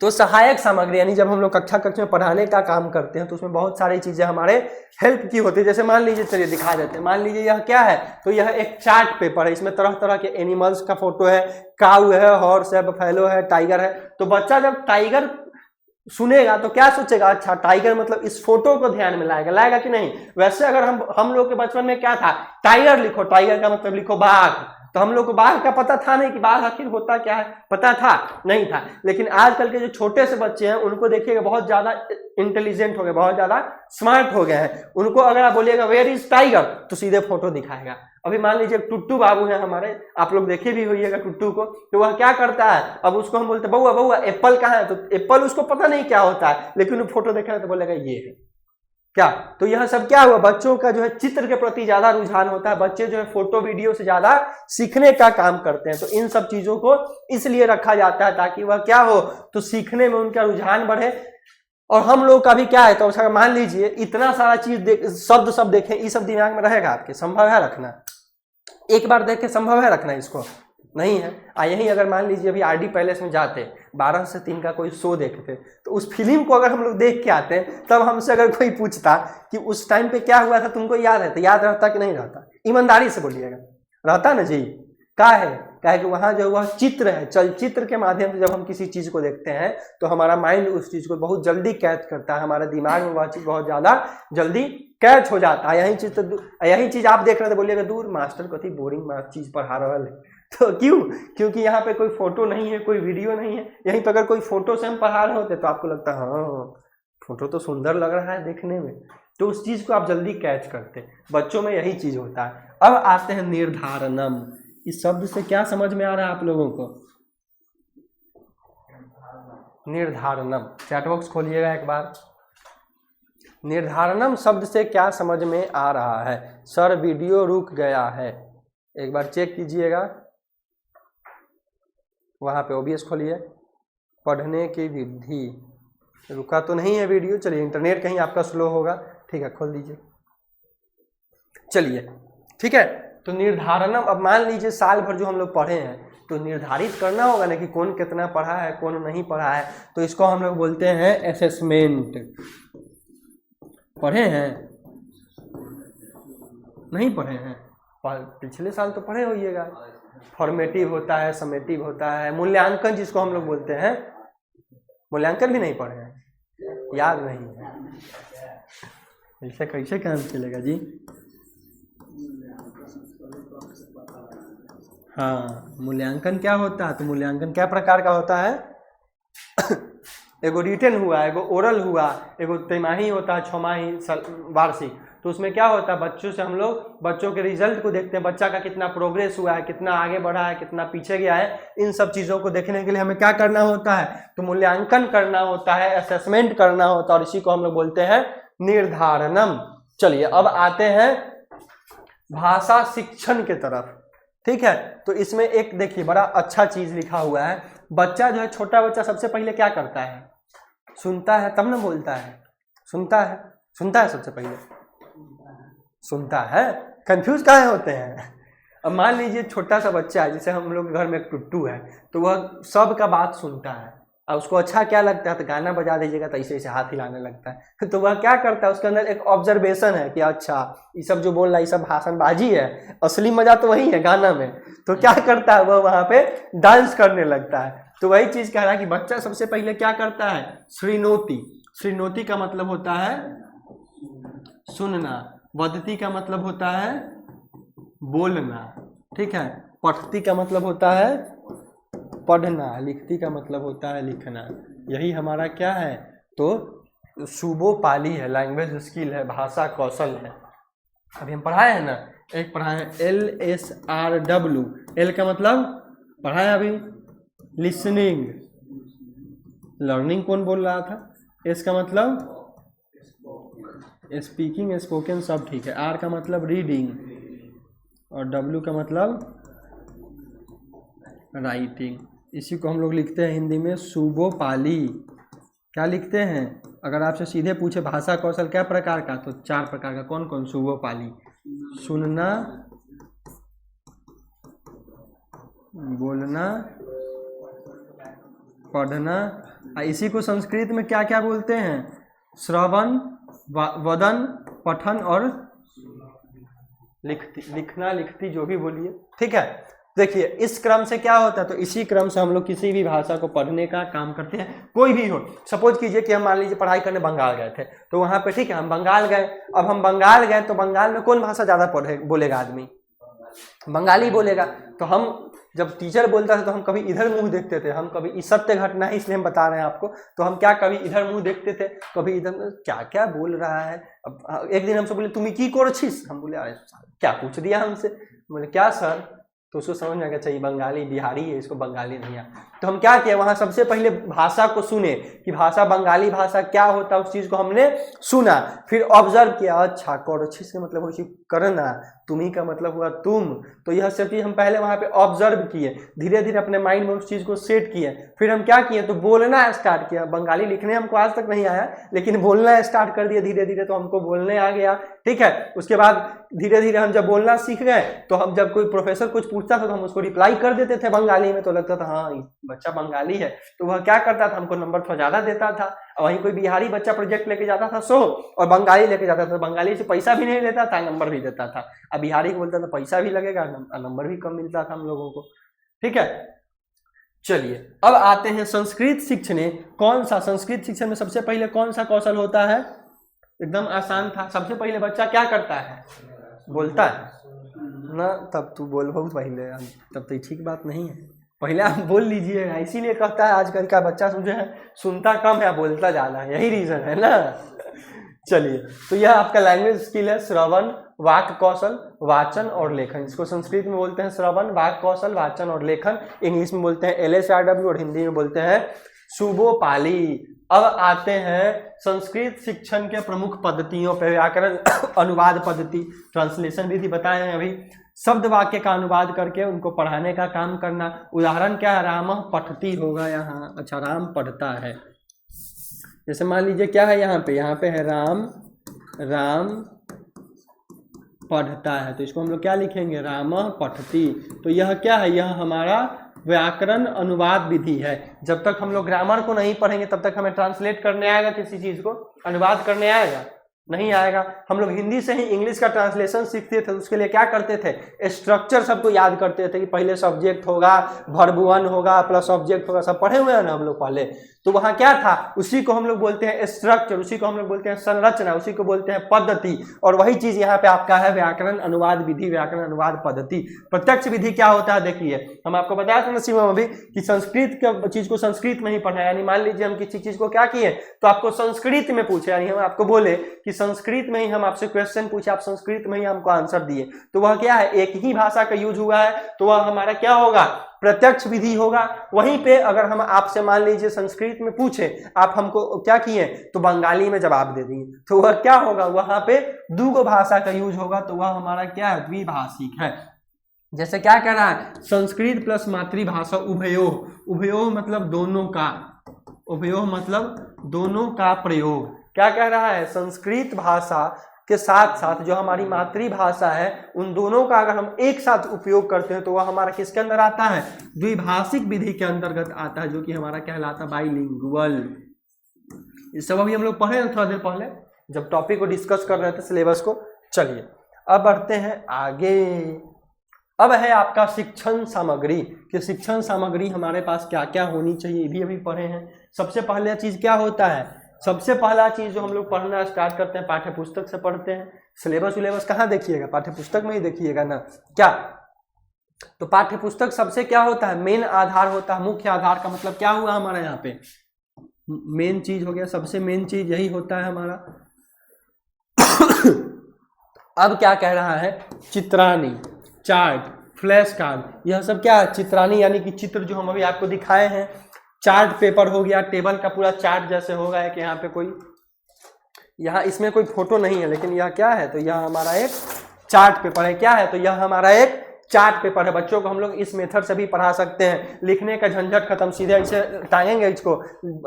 A: तो सहायक सामग्री यानी जब हम लोग कक्षा में पढ़ाने का काम करते हैं तो उसमें बहुत सारी चीजें हमारे हेल्प की होती है। जैसे मान लीजिए, चलिए दिखा देते हैं, मान लीजिए यह क्या है, तो यह एक चार्ट पेपर है, इसमें तरह तरह के एनिमल्स का फोटो है, काऊ है, हॉर्स है, बफेलो है, टाइगर है। तो बच्चा जब टाइगर सुनेगा तो क्या सोचेगा, अच्छा टाइगर मतलब इस फोटो को ध्यान में लाएगा कि नहीं। वैसे अगर हम लोग के बचपन में क्या था, टाइगर लिखो, टाइगर का मतलब लिखो बाघ, तो हम लोग को बाघ का पता था नहीं कि बाघ आखिर होता क्या है, पता था नहीं था। लेकिन आजकल के जो छोटे से बच्चे हैं उनको देखिएगा बहुत ज्यादा इंटेलिजेंट हो गए, बहुत ज्यादा स्मार्ट हो गए हैं। उनको अगर आप बोलिएगा वेयर इज टाइगर तो सीधे फोटो दिखाएगा। अभी मान लीजिए टुट्टू बाबू है हमारे, आप लोग देखे भी होइएगा टुट्टू को, तो वह क्या करता है, अब उसको हम बोलते बउआ बउआ एप्पल कहाँ है, तो एप्पल उसको पता नहीं क्या होता है, लेकिन वो फोटो देखा तो बोलेगा ये है क्या। तो यह सब क्या हुआ, बच्चों का जो है चित्र के प्रति ज्यादा रुझान होता है, बच्चे जो है फोटो वीडियो से ज्यादा सीखने का काम करते हैं। तो इन सब चीजों को इसलिए रखा जाता है ताकि वह क्या हो, तो सीखने में उनका रुझान बढ़े। और हम लोग का भी क्या है, तो मान लीजिए इतना सारा चीज शब्द सब देखें, ये सब दिमाग में रहेगा आपके, संभव है रखना, एक बार देख के संभव है रखना, इसको नहीं है। यही अगर मान लीजिए अभी आरडी पैलेस में जाते 12 से 3 का कोई शो देखते, तो उस फिल्म को अगर हम लोग देख के आते हैं, तब हमसे अगर कोई पूछता कि उस टाइम पे क्या हुआ था तुमको याद है, तो याद रहता कि नहीं रहता, ईमानदारी से बोलिएगा, रहता ना जी। क्या है कि वहां जो वह चित्र है, चलचित्र के माध्यम से जब हम किसी चीज को देखते हैं तो हमारा माइंड उस चीज को बहुत जल्दी कैच करता है, हमारे दिमाग में वह चीज बहुत ज्यादा जल्दी कैच हो जाता है। यही चीज आप देख रहे थे, बोलिएगा दूर मास्टर कथी बोरिंग चीज पढ़ा रहा है, तो क्यों, क्योंकि यहाँ पे कोई फोटो नहीं है, कोई वीडियो नहीं है। यहीं पर अगर कोई फोटो से हम पढ़ा रहे होते तो आपको लगता हाँ फोटो तो सुंदर लग रहा है देखने में, तो उस चीज को आप जल्दी कैच करते। बच्चों में यही चीज होता है। अब आते हैं निर्धारणम। इस शब्द से क्या समझ में आ रहा है आप लोगों को, निर्धारणम, चैट बॉक्स खोलिएगा एक बार। निर्धारणम शब्द से क्या समझ में आ रहा है। सर वीडियो रुक गया है, एक बार चेक कीजिएगा, वहां पे ओबीएस खोलिए। पढ़ने की विधि, रुका तो नहीं है वीडियो, चलिए इंटरनेट कहीं आपका स्लो होगा, ठीक है खोल दीजिए, चलिए ठीक है। तो निर्धारणम, अब मान लीजिए साल भर जो हम लोग पढ़े हैं तो निर्धारित करना होगा ना कि कौन कितना पढ़ा है कौन नहीं पढ़ा है, तो इसको हम लोग बोलते हैं असेसमेंट। पढ़े हैं, नहीं पढ़े हैं, पिछले साल तो पढ़े होइएगा। फॉर्मेटिव होता है, समेटिव होता है, मूल्यांकन जिसको हम लोग बोलते हैं, मूल्यांकन भी नहीं पढ़े हैं, याद नहीं है, ऐसे कैसे काम चलेगा जी। हाँ, मूल्यांकन क्या होता है, तो मूल्यांकन क्या प्रकार का होता है एगो रिटन हुआ, एगो ओरल हुआ, एगो तिमाही होता है, छमाही, वार्षिक। तो उसमें क्या होता है, बच्चों से हम लोग बच्चों के रिजल्ट को देखते हैं, बच्चा का कितना प्रोग्रेस हुआ है, कितना आगे बढ़ा है, कितना पीछे गया है। इन सब चीज़ों को देखने के लिए हमें क्या करना होता है, तो मूल्यांकन करना होता है, असेसमेंट करना होता है, और इसी को हम लोग बोलते हैं निर्धारणम। चलिए अब आते हैं भाषा शिक्षण के तरफ, ठीक है। तो इसमें एक देखिए बड़ा अच्छा चीज लिखा हुआ है। बच्चा जो है, छोटा बच्चा सबसे पहले क्या करता है, सुनता है तब ना बोलता है, सुनता है सबसे पहले, सुनता है। कंफ्यूज काहे होते हैं। अब मान लीजिए छोटा सा बच्चा है, जैसे हम लोग के घर में एक टुट्टू है, तो वह सबका बात सुनता है, और उसको अच्छा क्या लगता है तो गाना बजा दीजिएगा तो ऐसे ऐसे हाथ हिलाने लगता है। तो वह क्या करता है, उसके अंदर एक ऑब्जर्वेशन है कि अच्छा ये सब जो बोल रहा है ये सब भाषणबाजी है, असली मजा तो वही है गाना में। तो क्या करता है, वह वहां पे डांस करने लगता है। तो वही चीज कह रहा है कि बच्चा सबसे पहले क्या करता है, श्रीनोति। श्रीनोति का मतलब होता है सुनना, वदती का मतलब होता है बोलना, ठीक है। पठती का मतलब होता है पढ़ना, लिखती का मतलब होता है लिखना। यही हमारा क्या है, तो सुबोपाली है, लैंग्वेज स्किल है, भाषा कौशल है। अभी हम पढ़ाए हैं ना, एक पढ़ाए हैं LSRW, एल का मतलब पढ़ाए अभी लिसनिंग, लर्निंग कौन बोल रहा था, एस का मतलब स्पीकिंग, स्पोकन सब ठीक है, आर का मतलब रीडिंग, और डब्ल्यू का मतलब राइटिंग। इसी को हम लोग लिखते हैं हिंदी में सुबोपाली। क्या लिखते हैं, अगर आपसे सीधे पूछे भाषा कौशल क्या प्रकार का, तो 4 प्रकार का। कौन कौन, सुबोपाली, सुनना, बोलना, पढ़ना, इसी को संस्कृत में क्या क्या बोलते हैं? श्रवण, वदन, पठन और लिखना, लिखती, जो भी बोलिए, ठीक है। देखिए इस क्रम से क्या होता है, तो इसी क्रम से हम लोग किसी भी भाषा को पढ़ने का काम करते हैं, कोई भी हो। सपोज कीजिए कि हम मान लीजिए पढ़ाई करने बंगाल गए थे, तो वहां पे ठीक है हम बंगाल गए, अब हम बंगाल गए तो बंगाल में कौन भाषा ज्यादा बोलेगा आदमी? बंगाली बोलेगा। तो हम जब टीचर बोलता था तो हम कभी इधर मुंह देखते थे, हम कभी इस सत्य घटना है इसलिए हम बता रहे हैं आपको, तो हम क्या कभी इधर मुंह देखते थे, कभी इधर, क्या क्या बोल रहा है। अब एक दिन हमसे बोले तुम की कोरछिस, हम बोले अरे क्या पूछ दिया हमसे, बोले क्या सर, तो उसको समझ में आ गया चाहिए बंगाली बिहारी है, इसको बंगाली नहीं है। तो हम क्या किए, वहां सबसे पहले भाषा को सुने कि भाषा बंगाली भाषा क्या होता है, उस चीज को हमने सुना, फिर ऑब्जर्व किया, अच्छा कोरछिस का मतलब हुआ करना, तुम्ही का मतलब हुआ तुम, तो यह सब चीज हम पहले वहां पे ऑब्जर्व किए, धीरे धीरे अपने माइंड में उस चीज को सेट किए, फिर हम क्या किए, तो बोलना स्टार्ट किया। बंगाली लिखने हमको आज तक नहीं आया, लेकिन बोलना स्टार्ट कर दिया धीरे धीरे, तो हमको बोलने आ गया, ठीक है। उसके बाद धीरे धीरे हम जब बोलना सीख गए, तो हम जब कोई प्रोफेसर कुछ पूछता था तो हम उसको रिप्लाई कर देते थे बंगाली में, तो लगता था हाँ बच्चा बंगाली है, तो वह क्या करता था, हमको नंबर थोड़ा ज्यादा देता था। और वहीं कोई बिहारी बच्चा प्रोजेक्ट लेके जाता था 100 और बंगाली लेके जाता था, बंगाली से पैसा भी नहीं लेता था, नंबर भी देता था। अब बिहारी को बोलता था पैसा भी लगेगा, नंबर भी कम मिलता था हम लोगों को, ठीक है। चलिए अब आते हैं संस्कृत सीखने। कौन सा संस्कृत शिक्षण में सबसे पहले कौन सा कौशल होता है? एकदम आसान था, सबसे पहले बच्चा क्या करता है? बोलता है ना, तब तू बोल बहुत पहले, तब तो ठीक बात नहीं है, पहले आप बोल लीजिएगा। इसीलिए कहता है आजकल का बच्चा सुनता कम है, बोलता ज्यादा है, यही रीजन है ना। चलिए तो यह आपका लैंग्वेज स्किल है, श्रवण, वाक्य कौशल, वाचन और लेखन। इसको संस्कृत में बोलते हैं श्रवण, वाक्य कौशल, वाचन और लेखन। इंग्लिश में बोलते हैं LSRW और हिंदी में बोलते हैं सुबोपाली। अब आते हैं संस्कृत शिक्षण के प्रमुख पद्धतियों पर। व्याकरण, अनुवाद पद्धति, ट्रांसलेशन विधि बताए हैं अभी। शब्द वाक्य का अनुवाद करके उनको पढ़ाने का काम करना। उदाहरण क्या है? राम पठती होगा यहाँ, अच्छा राम पढ़ता है। जैसे मान लीजिए क्या है यहाँ पे है राम, राम पढ़ता है, तो इसको हम लोग क्या लिखेंगे? राम पठती। तो यह क्या है? यह हमारा व्याकरण अनुवाद विधि है। जब तक हम लोग ग्रामर को नहीं पढ़ेंगे तब तक हमें ट्रांसलेट करने आएगा किसी चीज को? अनुवाद करने आएगा? नहीं आएगा। हम लोग हिंदी से ही इंग्लिश का ट्रांसलेशन सीखते थे, उसके लिए क्या करते थे? स्ट्रक्चर सबको याद करते थे कि पहले सब्जेक्ट होगा, वर्ब वन होगा, प्लस ऑब्जेक्ट होगा, सब पढ़े हुए हैं ना हम लोग पहले। तो वहां क्या था? उसी को हम लोग बोलते हैं स्ट्रक्चर, उसी को हम लोग बोलते हैं संरचना, उसी को बोलते हैं पद्धति। और वही चीज यहाँ पे आपका है व्याकरण अनुवाद विधि, व्याकरण अनुवाद पद्धति। प्रत्यक्ष विधि क्या होता है? देखिए हम आपको बताया था ना शिवम अभी कि संस्कृत के चीज को संस्कृत में ही पढ़ना है। यानी मान लीजिए हम किसी चीज को क्या किए तो आपको संस्कृत में पूछे, यानी हम आपको बोले कि संस्कृत में ही हम आपसे क्वेश्चन पूछे, आप संस्कृत में ही हमको आंसर दिए, तो वह क्या है? एक ही भाषा का यूज हुआ है, तो वह हमारा क्या होगा? प्रत्यक्ष विधि होगा। वहीं पे अगर हम आपसे मान लीजिए संस्कृत में पूछे, आप हमको क्या किए तो बंगाली में जवाब दे दिए, तो वह क्या होगा? वहां पे दो भाषा का यूज होगा, तो वह हमारा क्या है? द्विभाषिक है। जैसे क्या कह रहा है? संस्कृत प्लस मातृभाषा उभयोः, उभयोः मतलब दोनों का, उभयोः मतलब दोनों का प्रयोग। क्या कह रहा है? संस्कृत भाषा के साथ साथ जो हमारी मातृभाषा है उन दोनों का अगर हम एक साथ उपयोग करते हैं तो वह हमारा किसके अंदर आता है? द्विभाषिक विधि के अंतर्गत आता है, जो कि हमारा कहलाता है बाइलिंगुअल। इस सब अभी हम लोग पढ़े थोड़ा देर पहले जब टॉपिक को डिस्कस कर रहे थे सिलेबस को। चलिए अब बढ़ते हैं आगे। अब है आपका शिक्षण सामग्री कि शिक्षण सामग्री हमारे पास क्या क्या होनी चाहिए, भी अभी पढ़े हैं। सबसे पहले चीज क्या होता है? सबसे पहला चीज जो हम लोग पढ़ना स्टार्ट करते हैं पाठ्य पुस्तक से पढ़ते हैं। सिलेबस विलेबस कहाँ देखिएगा? पाठ्य पुस्तक में ही देखिएगा ना क्या। तो पाठ्य पुस्तक सबसे क्या होता है? मेन आधार होता है। मुख्य आधार का मतलब क्या हुआ हमारा? यहाँ पे मेन चीज हो गया, सबसे मेन चीज यही होता है हमारा। अब क्या कह रहा है? चित्रानी, चार्ट, फ्लैश कार्ड, यह सब क्या है? चित्रानी यानी कि चित्र जो हम अभी आपको दिखाए हैं। चार्ट पेपर हो गया, टेबल का पूरा चार्ट जैसे होगा एक यहाँ पे कोई, यहाँ इसमें कोई फोटो नहीं है लेकिन यह क्या है? तो यह हमारा एक चार्ट पेपर है। क्या है? तो यह हमारा एक चार्ट पेपर है। बच्चों को हम लोग इस मेथड से भी पढ़ा सकते हैं। लिखने का झंझट खत्म, सीधे ऐसे टांगेंगे इसको,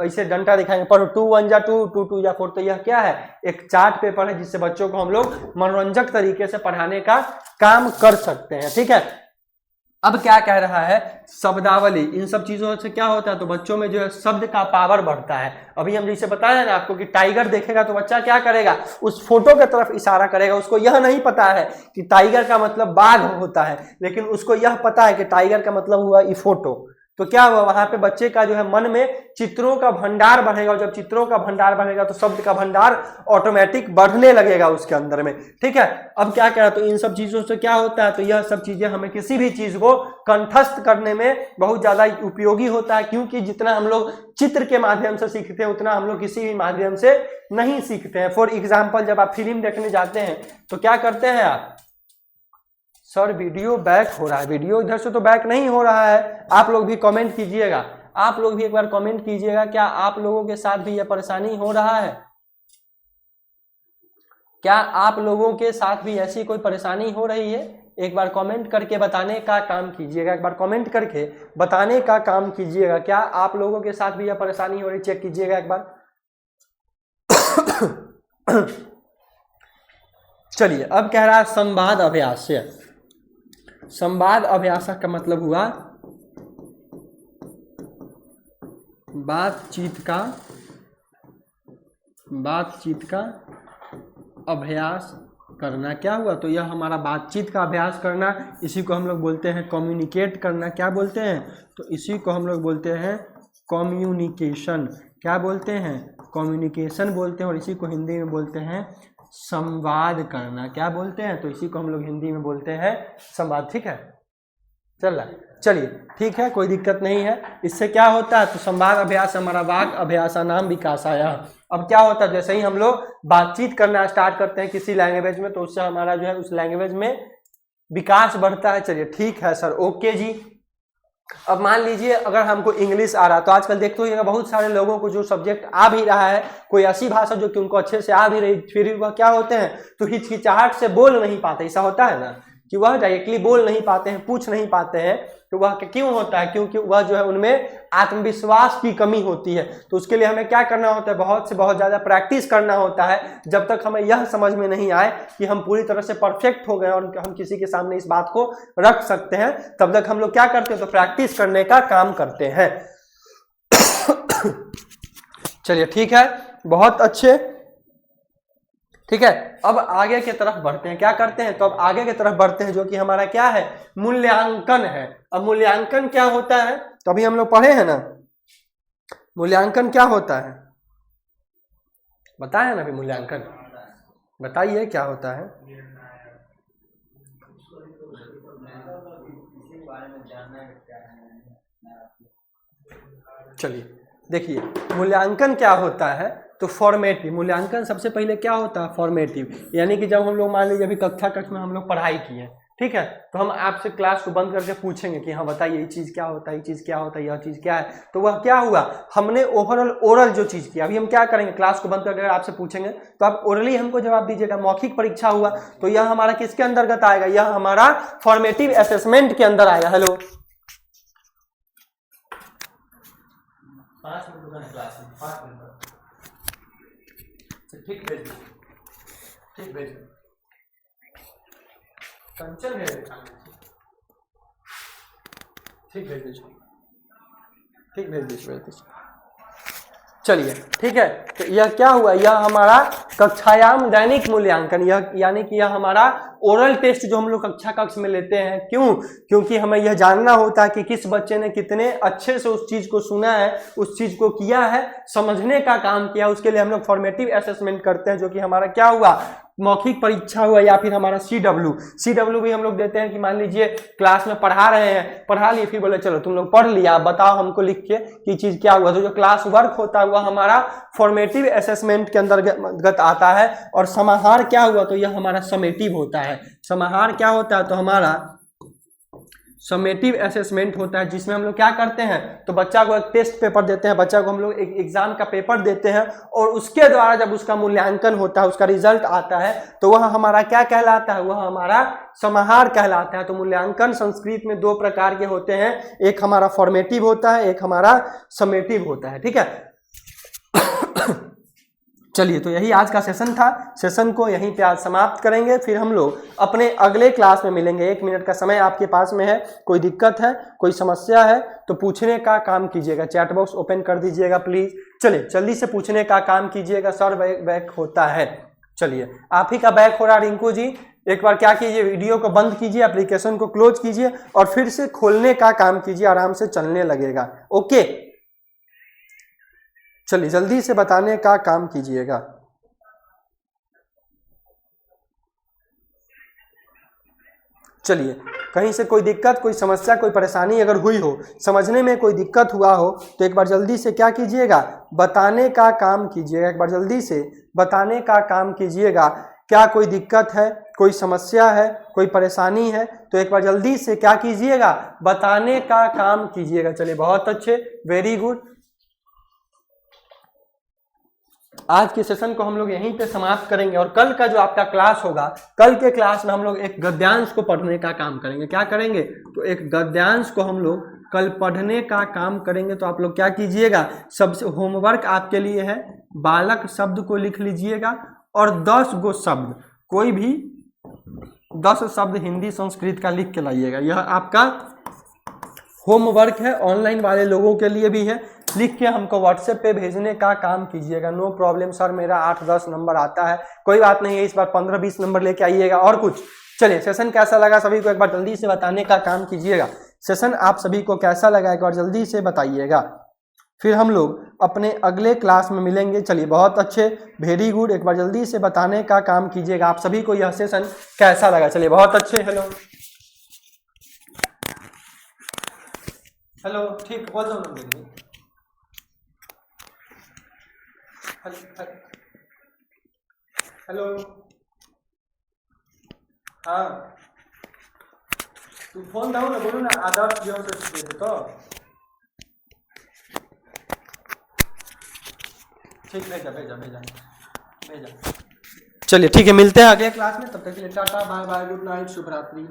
A: ऐसे डंडा दिखाएंगे, पढ़ो 2 1 जा 2 2 2 जा 4। तो यह क्या है? एक चार्ट पेपर है जिससे बच्चों को हम लोग मनोरंजक तरीके से पढ़ाने का काम कर सकते हैं। ठीक है, अब क्या कह रहा है, शब्दावली, इन सब चीजों से क्या होता है, तो बच्चों में जो है शब्द का पावर बढ़ता है। अभी हम जैसे बताया ना आपको कि टाइगर देखेगा तो बच्चा क्या करेगा, उस फोटो की तरफ इशारा करेगा। उसको यह नहीं पता है कि टाइगर का मतलब बाघ होता है, लेकिन उसको यह पता है कि टाइगर का मतलब हुआ ये फोटो। तो क्या हुआ, वहां पे बच्चे का जो है मन में चित्रों का भंडार बढ़ेगा, और जब चित्रों का भंडार बढ़ेगा तो शब्द का भंडार ऑटोमेटिक बढ़ने लगेगा उसके अंदर में। ठीक है, अब क्या कह रहा, तो इन सब चीजों से क्या होता है, तो यह सब चीजें हमें किसी भी चीज को कंठस्थ करने में बहुत ज्यादा उपयोगी होता है, क्योंकि जितना हम लोग चित्र के माध्यम से सीखते हैं उतना हम लोग किसी भी माध्यम से नहीं सीखते हैं। फॉर एग्जाम्पल, जब आप फिल्म देखने जाते हैं तो क्या करते हैं आप, सर वीडियो बैक हो रहा है, वीडियो इधर से तो बैक नहीं हो रहा है। आप लोग भी कमेंट कीजिएगा, आप लोग भी एक बार कमेंट कीजिएगा, क्या आप लोगों के साथ भी यह परेशानी हो रहा है? क्या आप लोगों के साथ भी ऐसी कोई परेशानी हो रही है? एक बार कमेंट करके बताने का काम कीजिएगा, एक बार कमेंट करके बताने का काम कीजिएगा, क्या आप लोगों के साथ भी यह परेशानी हो रही, चेक कीजिएगा एक बार। चलिए, अब कह रहा है संवाद अभ्यास। संवाद अभ्यास का मतलब हुआ बातचीत का अभ्यास करना। क्या हुआ, तो यह हमारा बातचीत का अभ्यास करना, इसी को हम लोग बोलते हैं कम्युनिकेट करना। क्या बोलते हैं, तो इसी को हम लोग बोलते हैं कम्युनिकेशन। क्या बोलते हैं, कम्युनिकेशन बोलते हैं, और इसी को हिंदी में बोलते हैं संवाद करना। क्या बोलते हैं, तो इसी को हम लोग हिंदी में बोलते हैं संवाद। ठीक है, चल रहा है, चलिए ठीक है, कोई दिक्कत नहीं है। इससे क्या होता है, तो संवाद अभ्यास हमारा वाक अभ्यास नाम विकास आया। अब क्या होता है, जैसे ही हम लोग बातचीत करना स्टार्ट करते हैं किसी लैंग्वेज में, तो उससे हमारा जो है उस लैंग्वेज में विकास बढ़ता है। चलिए ठीक है सर, ओके जी। अब मान लीजिए अगर हमको इंग्लिश आ रहा, तो आजकल देखते होइएगा बहुत सारे लोगों को जो सब्जेक्ट आ भी रहा है, कोई ऐसी भाषा जो कि उनको अच्छे से आ भी रही, फिर वह क्या होते हैं, तो हिचकिचाहट से बोल नहीं पाते। ऐसा होता है ना कि वह डायरेक्टली बोल नहीं पाते हैं, पूछ नहीं पाते हैं। तो वह क्यों होता है, क्योंकि वह जो है उनमें आत्मविश्वास की कमी होती है। तो उसके लिए हमें क्या करना होता है, बहुत से बहुत ज़्यादा प्रैक्टिस करना होता है। जब तक हमें यह समझ में नहीं आए कि हम पूरी तरह से परफेक्ट हो गए और हम किसी के सामने इस बात को रख सकते हैं, तब तक हम लोग क्या करते हैं, तो प्रैक्टिस करने का काम करते हैं। चलिए ठीक है, बहुत अच्छे। ठीक है, अब आगे की तरफ बढ़ते हैं। क्या करते हैं, तो अब आगे की तरफ बढ़ते हैं, जो कि हमारा क्या है, मूल्यांकन है। अब मूल्यांकन क्या होता है, तो अभी हम लोग पढ़े हैं ना, मूल्यांकन क्या होता है, बताया ना अभी मूल्यांकन, बताइए क्या होता है। चलिए देखिए, मूल्यांकन क्या होता है, तो फॉर्मेटिव। मूल्यांकन सबसे पहले क्या होता है, फॉर्मेटिव, यानी कि जब हम लोग मान लीजिए अभी कक्षा में हम लोग पढ़ाई किए, ठीक है, तो हम आपसे क्लास को बंद करके पूछेंगे कि हाँ बताइए ये चीज़ क्या होता है, ये चीज़ क्या होता है, यह चीज़ क्या है। तो वह क्या हुआ, हमने ओवरऑल ओरल जो चीज़ किया। अभी हम क्या करेंगे, क्लास को बंद करके आपसे पूछेंगे तो आप ओरली हमको जवाब दीजिएगा। मौखिक परीक्षा हुआ, तो यह हमारा किसके अंतर्गत आएगा, यह हमारा फॉर्मेटिव असेसमेंट के अंदर आएगा। हेलो, 5 मिनट क्लास में, 5 मिनट ठीक भेज, ठीक भेज, कंचन भेज, ठीक भेज दीजिए, ठीक भेज दीजिए। चलिए ठीक है, तो यह क्या हुआ, यह हमारा कक्षायाम दैनिक मूल्यांकन, यह यानी कि यह हमारा ओरल टेस्ट जो हम लोग कक्ष में लेते हैं। क्यों, क्योंकि हमें यह जानना होता है कि किस बच्चे ने कितने अच्छे से उस चीज को सुना है, उस चीज को किया है, समझने का काम किया। उसके लिए हम लोग फॉर्मेटिव असेसमेंट करते हैं, जो कि हमारा क्या हुआ, मौखिक परीक्षा हुआ, या फिर हमारा CW भी हम लोग देते हैं। कि मान लीजिए क्लास में पढ़ा रहे हैं, पढ़ा लिए, फिर बोले चलो तुम लोग पढ़ लिया, बताओ हमको लिख के कि चीज क्या हुआ। तो जो क्लास वर्क होता है वह हमारा फॉर्मेटिव असेसमेंट के अंतर्गत आता है। और समाहार क्या हुआ, तो यह हमारा समेटिव होता है। समाहार क्या होता है, तो हमारा समेटिव असेसमेंट होता है, जिसमें हम लोग क्या करते हैं, तो बच्चा को एक टेस्ट पेपर देते हैं, बच्चा को हम लोग एक एग्जाम का पेपर देते हैं, और उसके द्वारा जब उसका मूल्यांकन होता है, उसका रिजल्ट आता है, तो वह हमारा क्या कहलाता है, वह हमारा समाहार कहलाता है। तो मूल्यांकन संस्कृत में 2 प्रकार के होते हैं, एक हमारा फॉर्मेटिव होता है, एक हमारा समेटिव होता है। ठीक है, चलिए, तो यही आज का सेशन था। सेशन को यहीं पे आज समाप्त करेंगे, फिर हम लोग अपने अगले क्लास में मिलेंगे। 1 मिनट का समय आपके पास में है, कोई दिक्कत है, कोई समस्या है तो पूछने का काम कीजिएगा। चैट बॉक्स ओपन कर दीजिएगा प्लीज। चलिए जल्दी से पूछने का काम कीजिएगा। सर बैक होता है। चलिए, आप ही का बैक हो रहा रिंकू जी। एक बार क्या कीजिए, वीडियो को बंद कीजिए, एप्लीकेशन को क्लोज कीजिए और फिर से खोलने का काम कीजिए, आराम से चलने लगेगा। ओके, चलिए जल्दी से बताने का काम कीजिएगा। चलिए, कहीं से कोई दिक्कत, कोई समस्या, कोई परेशानी अगर हुई हो, समझने में कोई दिक्कत हुआ हो तो एक बार जल्दी से क्या कीजिएगा, बताने का काम कीजिएगा। एक बार जल्दी से बताने का काम कीजिएगा। क्या कोई दिक्कत है, कोई समस्या है, कोई परेशानी है तो एक बार जल्दी से क्या कीजिएगा, बताने का काम कीजिएगा। चलिए, बहुत अच्छे, वेरी गुड। आज के सेशन को हम लोग यहीं पे समाप्त करेंगे और कल का जो आपका क्लास होगा, कल के क्लास में हम लोग एक गद्यांश को पढ़ने का काम करेंगे। क्या करेंगे, तो एक गद्यांश को हम लोग कल पढ़ने का काम करेंगे। तो आप लोग क्या कीजिएगा, सबसे होमवर्क आपके लिए है, बालक शब्द को लिख लीजिएगा और 10 गो शब्द, कोई भी 10 शब्द हिंदी संस्कृत का लिख के लाइएगा। यह आपका होमवर्क है, ऑनलाइन वाले लोगों के लिए भी है। लिख के हमको व्हाट्सएप पे भेजने का काम कीजिएगा। नो प्रॉब्लम सर, मेरा 8-10 नंबर आता है, कोई बात नहीं है, इस बार 15-20 नंबर लेके आइएगा। और कुछ, चलिए सेशन कैसा लगा सभी को एक बार जल्दी से बताने का काम कीजिएगा। सेशन आप सभी को कैसा लगा एक बार जल्दी से बताइएगा, फिर हम लोग अपने अगले क्लास में मिलेंगे। चलिए, बहुत अच्छे, वेरी गुड। एक बार जल्दी से बताने का काम कीजिएगा आप सभी को यह सेशन कैसा लगा। चलिए, बहुत अच्छे। हेलो हेलो, ठीक, बोल दो ना। हेलो, हाँ, तू फोन दो ना, बोलो ना, आदर्श जो से तो ठीक, भेजा भेजा भेजा भेजा। चलिए ठीक है, मिलते हैं अगले क्लास में, तब तक के लिए tata bye bye, good night, शुभ रात्रि।